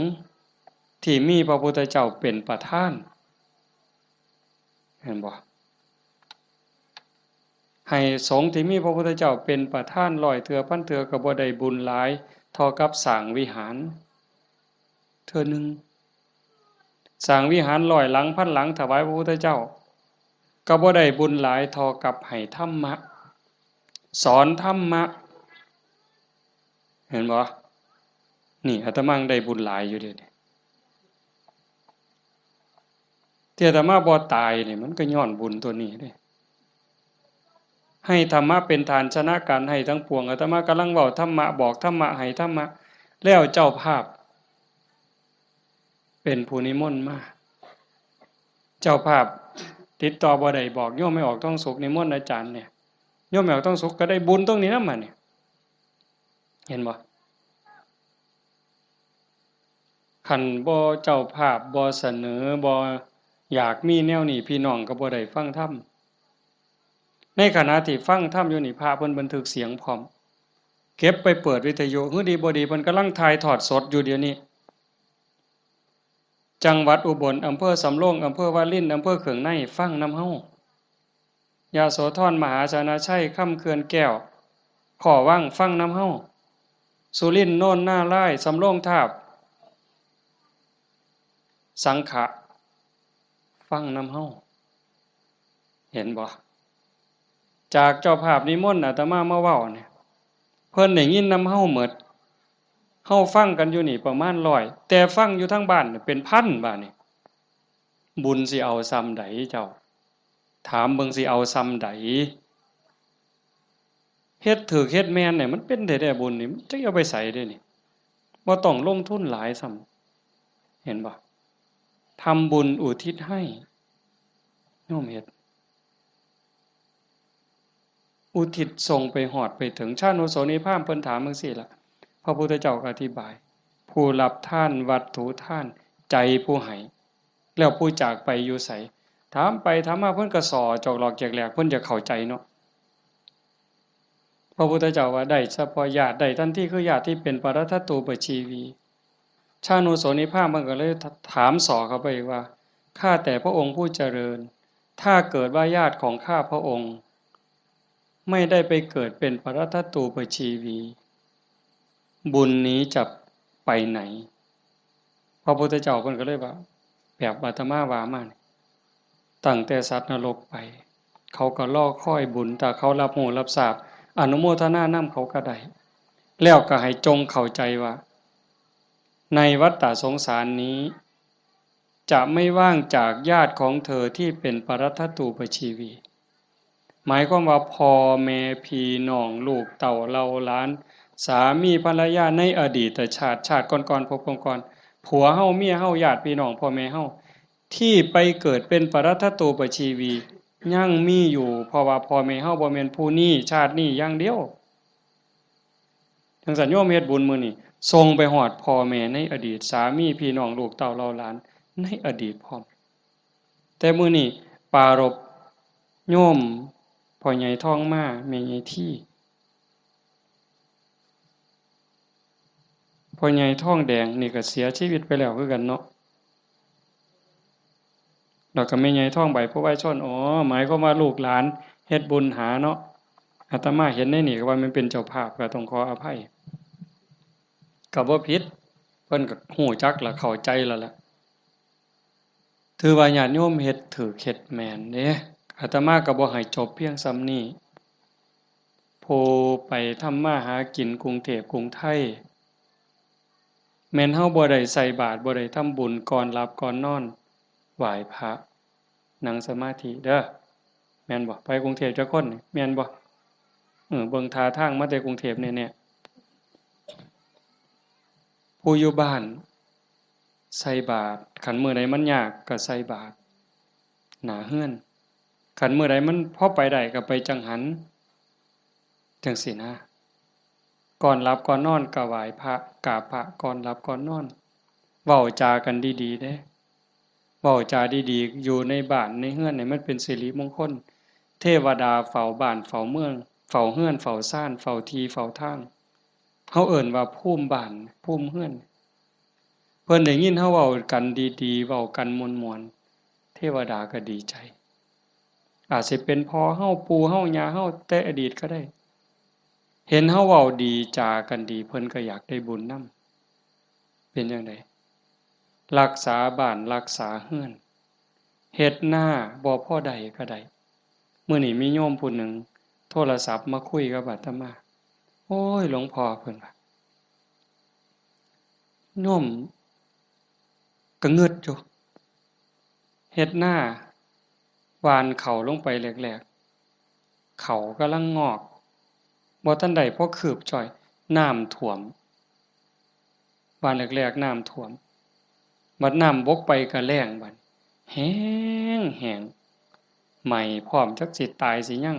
ที่มีพระพุทธเจ้าเป็นประธานเห็นบ่ให้สงฆ์ที่มีพระพุทธเจ้าเป็นประธาน100เทื่อพันเทื่อก็บ่ได้บุญหลายเท่ากับสร้างวิหารเทื่อนึงสร้างวิหาร100หลังพันหลังถวายพระพุทธเจ้าก็บ่ได้บุญหลายเท่ากับให้ธรรมะสอนธรรมะเห็นบ่นี่อาตมาได้บุญหลายอยู่เด้ที่อาตมาบ่ตายนี่มันก็ย้อนบุญตัวนี้เด้ให้ธรรมะเป็นฐานชนะการให้ทั้งปวงอาตมากำลังเว้าธรรมะบอกธรรมะให้ธรรมะแล้วเจ้าภาพเป็นผู้นิมนต์มาเจ้าภาพติดต่อบ่ได้บอกโยมไม่ออกต้องสุขนิมนต์อาจารย์เนี่ยโยมไม่ออกต้องสุขก็ได้บุญตรงนี้นำมาเนี่ยเห็นบ่คันบ่เจ้าภาพบ่เสนอบ่ อยากมีแนวนี้พี่น้องก็บ่ได้ฟังธรรมในขณะที่ฟังธรรมอยู่นี่พระเพิ่นบันทึกเสียงพร้อมเก็บไปเปิดวิทยุฮือดีบ่ดีเพิ่นกำลังถ่ายทอดสดอยู่เดี๋ยวนี้จังหวัดอุบลอำเภอสำโรงอำเภอวารินอำเภอเขืองในฟังนำเฮายโสธรมหาชนะชัยค่ำเขื่อนแก้วขอว่างฟังนำเฮาสุรินทร์โน่นหน้าไร่สำโรงทาบสังขะฟังนำเฮาเห็นบ่จากเจ้าภาพนิมนต์อาตมามาเว้าเนี่ยเพิ่นได้ยินนำเฮาหมดเฮาฟังกันอยู่นี่ประมาณ100แต่ฟังอยู่ทั้งบ้านเป็นพันบาดนี่บุญสิเอาซ้ำใดเจ้าถามเบิ่งสิเอาซ้ำใดเฮ็ดถูกเฮ็ดแม่นเนี่ยมันเป็นได้บุญนี่มันจะเอาไปใส่ได้นี่บ่ต้องลงทุนหลายซ้ำเห็นบ่ทำบุญอุทิศให้โยมเฮ็ดอุทิศส่งไปหอดไปถึงชาติโนโสนิพพานเพิ่นถามจังซี่ล่ะพระพุทธเจ้าก็อธิบายผู้รับท่านวัตถุท่านใจผู้ให้แล้วผู้จากไปอยู่ไสถามไปถามมาเพิ่นก็สอจอกหลอกแจกแหลกเพิ่นจะเข้าใจเนาะพระพุทธเจ้าว่าได้เฉพาะญาติได้ทันทีคือญาติที่เป็นปรัตถตูปชีวีชานุโสนิพพานมันก็เลยถามสอเข้าไปว่าข้าแต่พระองค์ผู้เจริญถ้าเกิดว่าญาติของข้าพระองค์ไม่ได้ไปเกิดเป็นปรัตถตูปชีวีบุญนี้จะไปไหนพระพุทธเจ้าเพิ่นก็เลยว่าแบบอาตมาว่ามาตั้งแต่สัตว์นรกไปเขาก็รอคอยบุญแต่เขารับรู้รับทราบอนุโมทนานำเขาก็ได้แล้วก็ให้จงเข้าใจว่าในวัฏฏะสงสารนี้จะไม่ว่างจากญาติของเธอที่เป็นปรัตถตูปชีวีหมายความว่าพ่อแม่พี่น้องลูกเต่าเราหลานสามีภรรยาในอดีตชาติก่อนๆพบก่อนๆผัวเฮาเมียเฮาญาติพี่น้องพ่อแม่เฮาที่ไปเกิดเป็นปรัตถตูปชีวียังมีอยู่เพราะว่าพ่อแม่เฮาบ่แม่นผู้นี้ชาตินี้อย่างเดียวจังซั่นโยมเฮ็ดบุญมื้อนี้ส่งไปฮอดพ่อแม่ในอดีตสามีพี่น้องลูกเต้าเราหลานในอดีตพร้อมแต่มื้อนี้ปรารภโยมพ่อใหญ่ทองมาแม่ใหญ่ที่พ่อใหญ่ทองแดงนี่ก็เสียชีวิตไปแล้วคือกันเนาะแล้วก็แม่ใหญ่ทองใบผู้ไว้ชนอ๋อหมายความว่าลูกหลานเฮ็ดบุญหาเนาะอาตมาเห็นในนี่ก็ว่ามันเป็นเจ้าภาพก็ต้องขออภัยก็บ่ผิดเพิ่นก็ฮู้จักและเข้าใจแล้วล่ะถือว่าญาติโยมเฮ็ดถูกเฮ็ดแม่นเด้อาตมาก็บ่ให้จบเพียงส่ำนี้ผู้ไปทำมาหากินกรุงเทพกรุงไทยแม่นเฮาบ่ได้ใส่บาตรบ่ได้ทำบุญก่อนหลับก่อนนอนไหว้พระนั่งสมาธิเด้อแม่นบ่ไปกรุงเทพจักคนนี่แม่นบ่เบิ่งท่าทางมาแต่กรุงเทพแน่ๆผู้อยู่บ้านใส่บาตรคันมื้อใดมันยากก็ใส่บาตรหน้าเรือนคันมื้อใดมันพอไปได้ก็ไปจังหันจังซี้นะก่อนหลับก่อนนอนก็ไหว้พระกราบพระก่อนหลับก่อนนอนเว้าจากันดีๆเด้เว้าจาดีๆอยู่ในบ้านในเรือนนี่มันเป็นสิริมงคลเทวดาเฝ้าบ้านเฝ้าเมืองเฝ้าเรือนเฝ้าซ่านเฝ้าที่เฝ้าทางเฮาเอิ้นว่าภูมิบ้านภูมิเรือนเพิ่นได้ยินเฮาเว้ากันดีๆเว้ากันม่วนๆเทวดาก็ดีใจอาจสิเป็นพ่อเฮาปู่เฮาย่าเฮาแต่อดีตก็ได้เห็นเฮาเว้าดีจากันดีเพิ่นก็อยากได้บุญนำเป็นจังได๋รักษาบ้านรักษาเรือนเฮ็ดนาบ่พอได้ก็ได้มื้อนี้มีโยมผู้หนึ่งโทรศัพท์มาคุยกับอาตมาโอ้ยหลวงพ่อเพิ่นว่าโยมก็งึดอยู่เฮ็ดนาหว่านข้าวลงไปแรกๆข้าวกำลังงอกบ่ทันได้พอคืบจ้อยน้ำท่วมหว่านแรกๆน้ำท่วมบัดน้ำบกไปก็แล้งบัดแล้งแล้งไหม้พร้อมจักสิตายสิยัง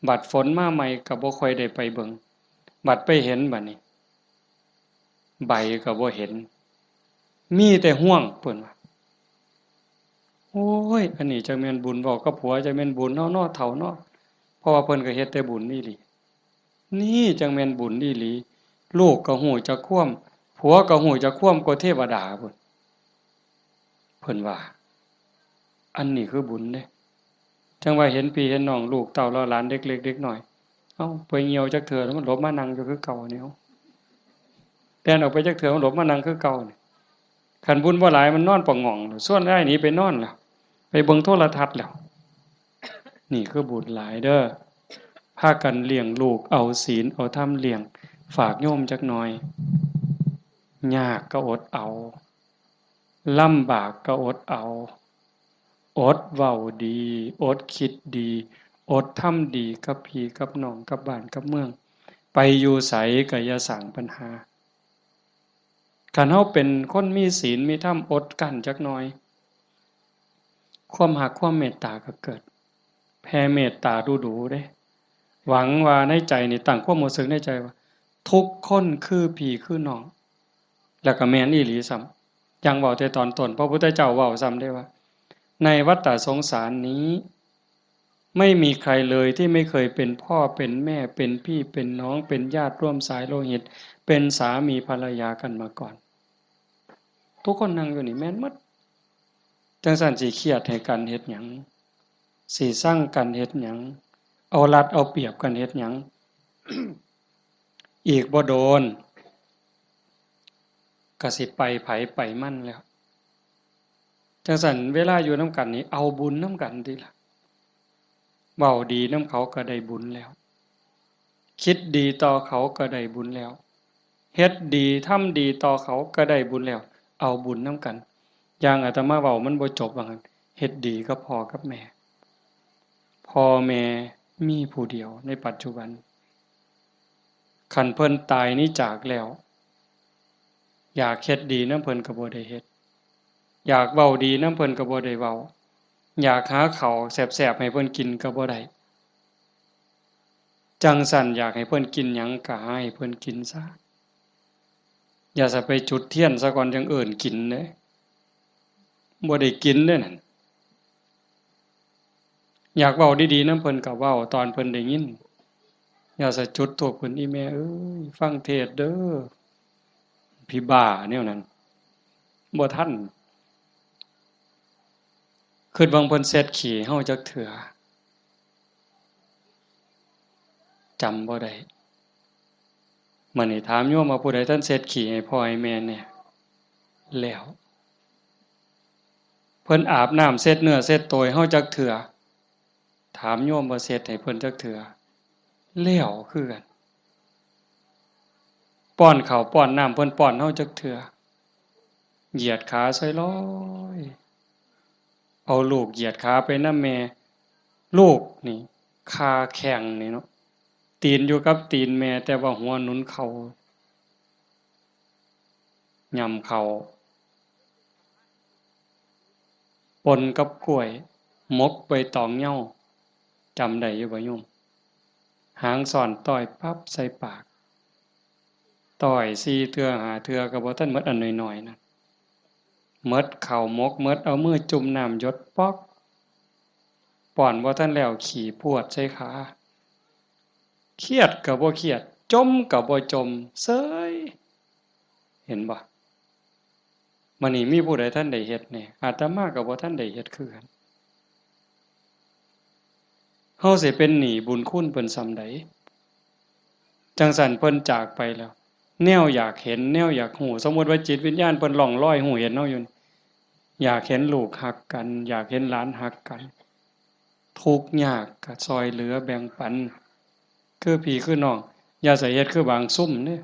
บัดฝนมาใหม่ก็บ่ค่อยได้ไปเบิ่งบัดไปเห็นบัดนี้ใบก็บ่เห็นมีแต่ห้วงเพิ่นว่า โอ้ยอันนี้จังแม่นบุญเว้ากับผัวจังแม่นบุญเนาะเฒ่าเนาะเพราะว่าเพิ่นก็เฮ็ดแต่บุญนี่หลีนี่จังแม่นบุญอีหลีลูกก็ฮู้จักความผัวก็ฮู้จักความกว่าเทวดาพุ่นเพิ่นว่าอันนี้คือบุญเด้จังว่าเห็นพี่เห็นน้องลูกเต้าเราหลานเด็กเล็กเด็กน้อยเอ้าไปเหี่ยวจักเทื่อแล้วมันหลบมานั่งอยู่คือเก่านี่เอ้าแต่ออกไปจักเทื่อมันหลบมานั่งคือเก่านี่คันบุญบ่หลายมันนอนปะง่องส่วนได้หนีไปนอนแล้วไปเบิ่งโทรทัศน์แล้วนี่คือบุญหลายเด้อพากันเลี้ยงลูกเอาศีลเอาธรรมเลี้ยงฝากโยมจักหน่อยยากก็อดเอาลำบากก็อดเอาอดเว้าดีอดคิดดีอดทำดีกับพี่กับน้องกับบ้านกับเมืองไปอยู่ไสก็อย่าสร้างปัญหาคันเฮาเป็นคนมีศีลมีธรรมอดกลั้นจักหน่อยความรักความเมตตาก็เกิดแผ่เมตตาดูๆเด้หวังว่าในใจนี่ตั้งความรู้สึกในใจว่าทุกคนคือพี่คือน้องแล้วก็แม่นอีหลีซ้ำจังเว้าแต่ตอนต้นพระพุทธเจ้าเว้าซ้ำได้ว่าในวัฏฏะสงสารนี้ไม่มีใครเลยที่ไม่เคยเป็นพ่อเป็นแม่เป็นพี่เป็นน้องเป็นญาติร่วมสายโลหิตเป็นสามีภรรยากันมาก่อนทุกคนนั่งอยู่นี่แม่นหมดจังซั่นสิเครียดให้กันเฮ็ดหยังสิสั่งกันเฮ็ดหยังเอารัดเอาเปรียบกันเฮ็ดหยัง อีกบ่โดนก็สิไปไผไปมั่นแล้วจังซั่นเวลาอยู่นำกันนี่เอาบุญนำกันติล่ะเว้าดีนำเขาก็ได้บุญแล้วคิดดีต่อเขาก็ได้บุญแล้วเฮ็ดดีทำดีต่อเขาก็ได้บุญแล้วเอาบุญนำกันอย่างอาตมาเว้ามันบ่จบว่างั้นเฮ็ดดีกับพ่อกับแม่พ่อแม่มีผู้เดียวในปัจจุบันคันเพิ่นตายนี้จากแล้วอยากเฮ็ดดีนำเพิ่นก็บ่ได้เฮ็ดอยากเว้าดีนำเพิ่นก็บ่ได้เว้าอยากหาข้าวแซ่บๆให้เพิ่นกินก็บ่ได้จังสั่นอยากให้เพิ่นกินหยังก็ให้เพิ่นกินซะอย่าสิไปจุดเทียนซะก่อนจังเอิ้นกินเด้บ่ได้กินเด้นั่นอยากเว้าดีๆนำเพิ่นก็เว้าตอนเพิ่นได้ยินอย่าสิจุดธูปเพิ่นอีแม่เอ้ยฟังเทศน์เด้อพี่บ้าแนวนั้นบ่ทันคิดว่าเพิ่นเซ็ดขี้เฮาจักเทื่อจำบ่ได้มื้อนี้ถามโยมว่าผู้ใดท่านเซ็ดขี้ให้พ่อให้แม่แหน่แล้วเพิ่นอาบน้ำเช็ดเนื้อเช็ดตัวให้เฮาจักเทื่อถามโยมว่าเช็ดให้เพิ่นจักเทื่อแล้วคือกันป้อนข้าวป้อนน้ำเพิ่นป้อนเฮาจักเทื่อเหยียดขาใส่ร้อยเอาลูกเหยียดขาไปนำแม่ลูกนี่คาแข้งนี่เนาะตีนอยู่กับตีนแม่แต่ว่าหัวหนุนเข่าย่ำเข่าปนกับกล้วยหมกใบตองเหย้าจำได้อยู่บ่โยมหางซ่อนต้อยปั๊บใส่ปากต้อย4เทื่อ5เทื่อก็บ่ทันหมดอันน้อยๆนะหมดข้าวหมกหมดเอามือจุ่มน้ำหยดป๊อกป้อนบ่ทันแล้วขี้พรวดใส่ขาเครียดก็บ่เครียดจมก็บ่จมเซ้ยเห็นบ่มื้อนี้มีผู้ใดทันได้เฮ็ดแหน่อาตมาก็บ่ทันได้เฮ็ดคือกันเฮาสิเป็นหนี้บุญคุณเพิ่นส่ำใดจังซั่นเพิ่นจากไปแล้วแนวอยากเห็นแนวอยากฮู้สมมุติว่าจิตวิญญาณเพิ่นล่องลอยฮู้เห็นเฮาอยู่อยากเห็นลูกฮักกันอยากเห็นหลานฮักกันทุกข์ยากก็ช่วยเหลือแบ่งปันคือพี่คือน้องอย่าสิเฮ็ดคือบางซุ่มเด้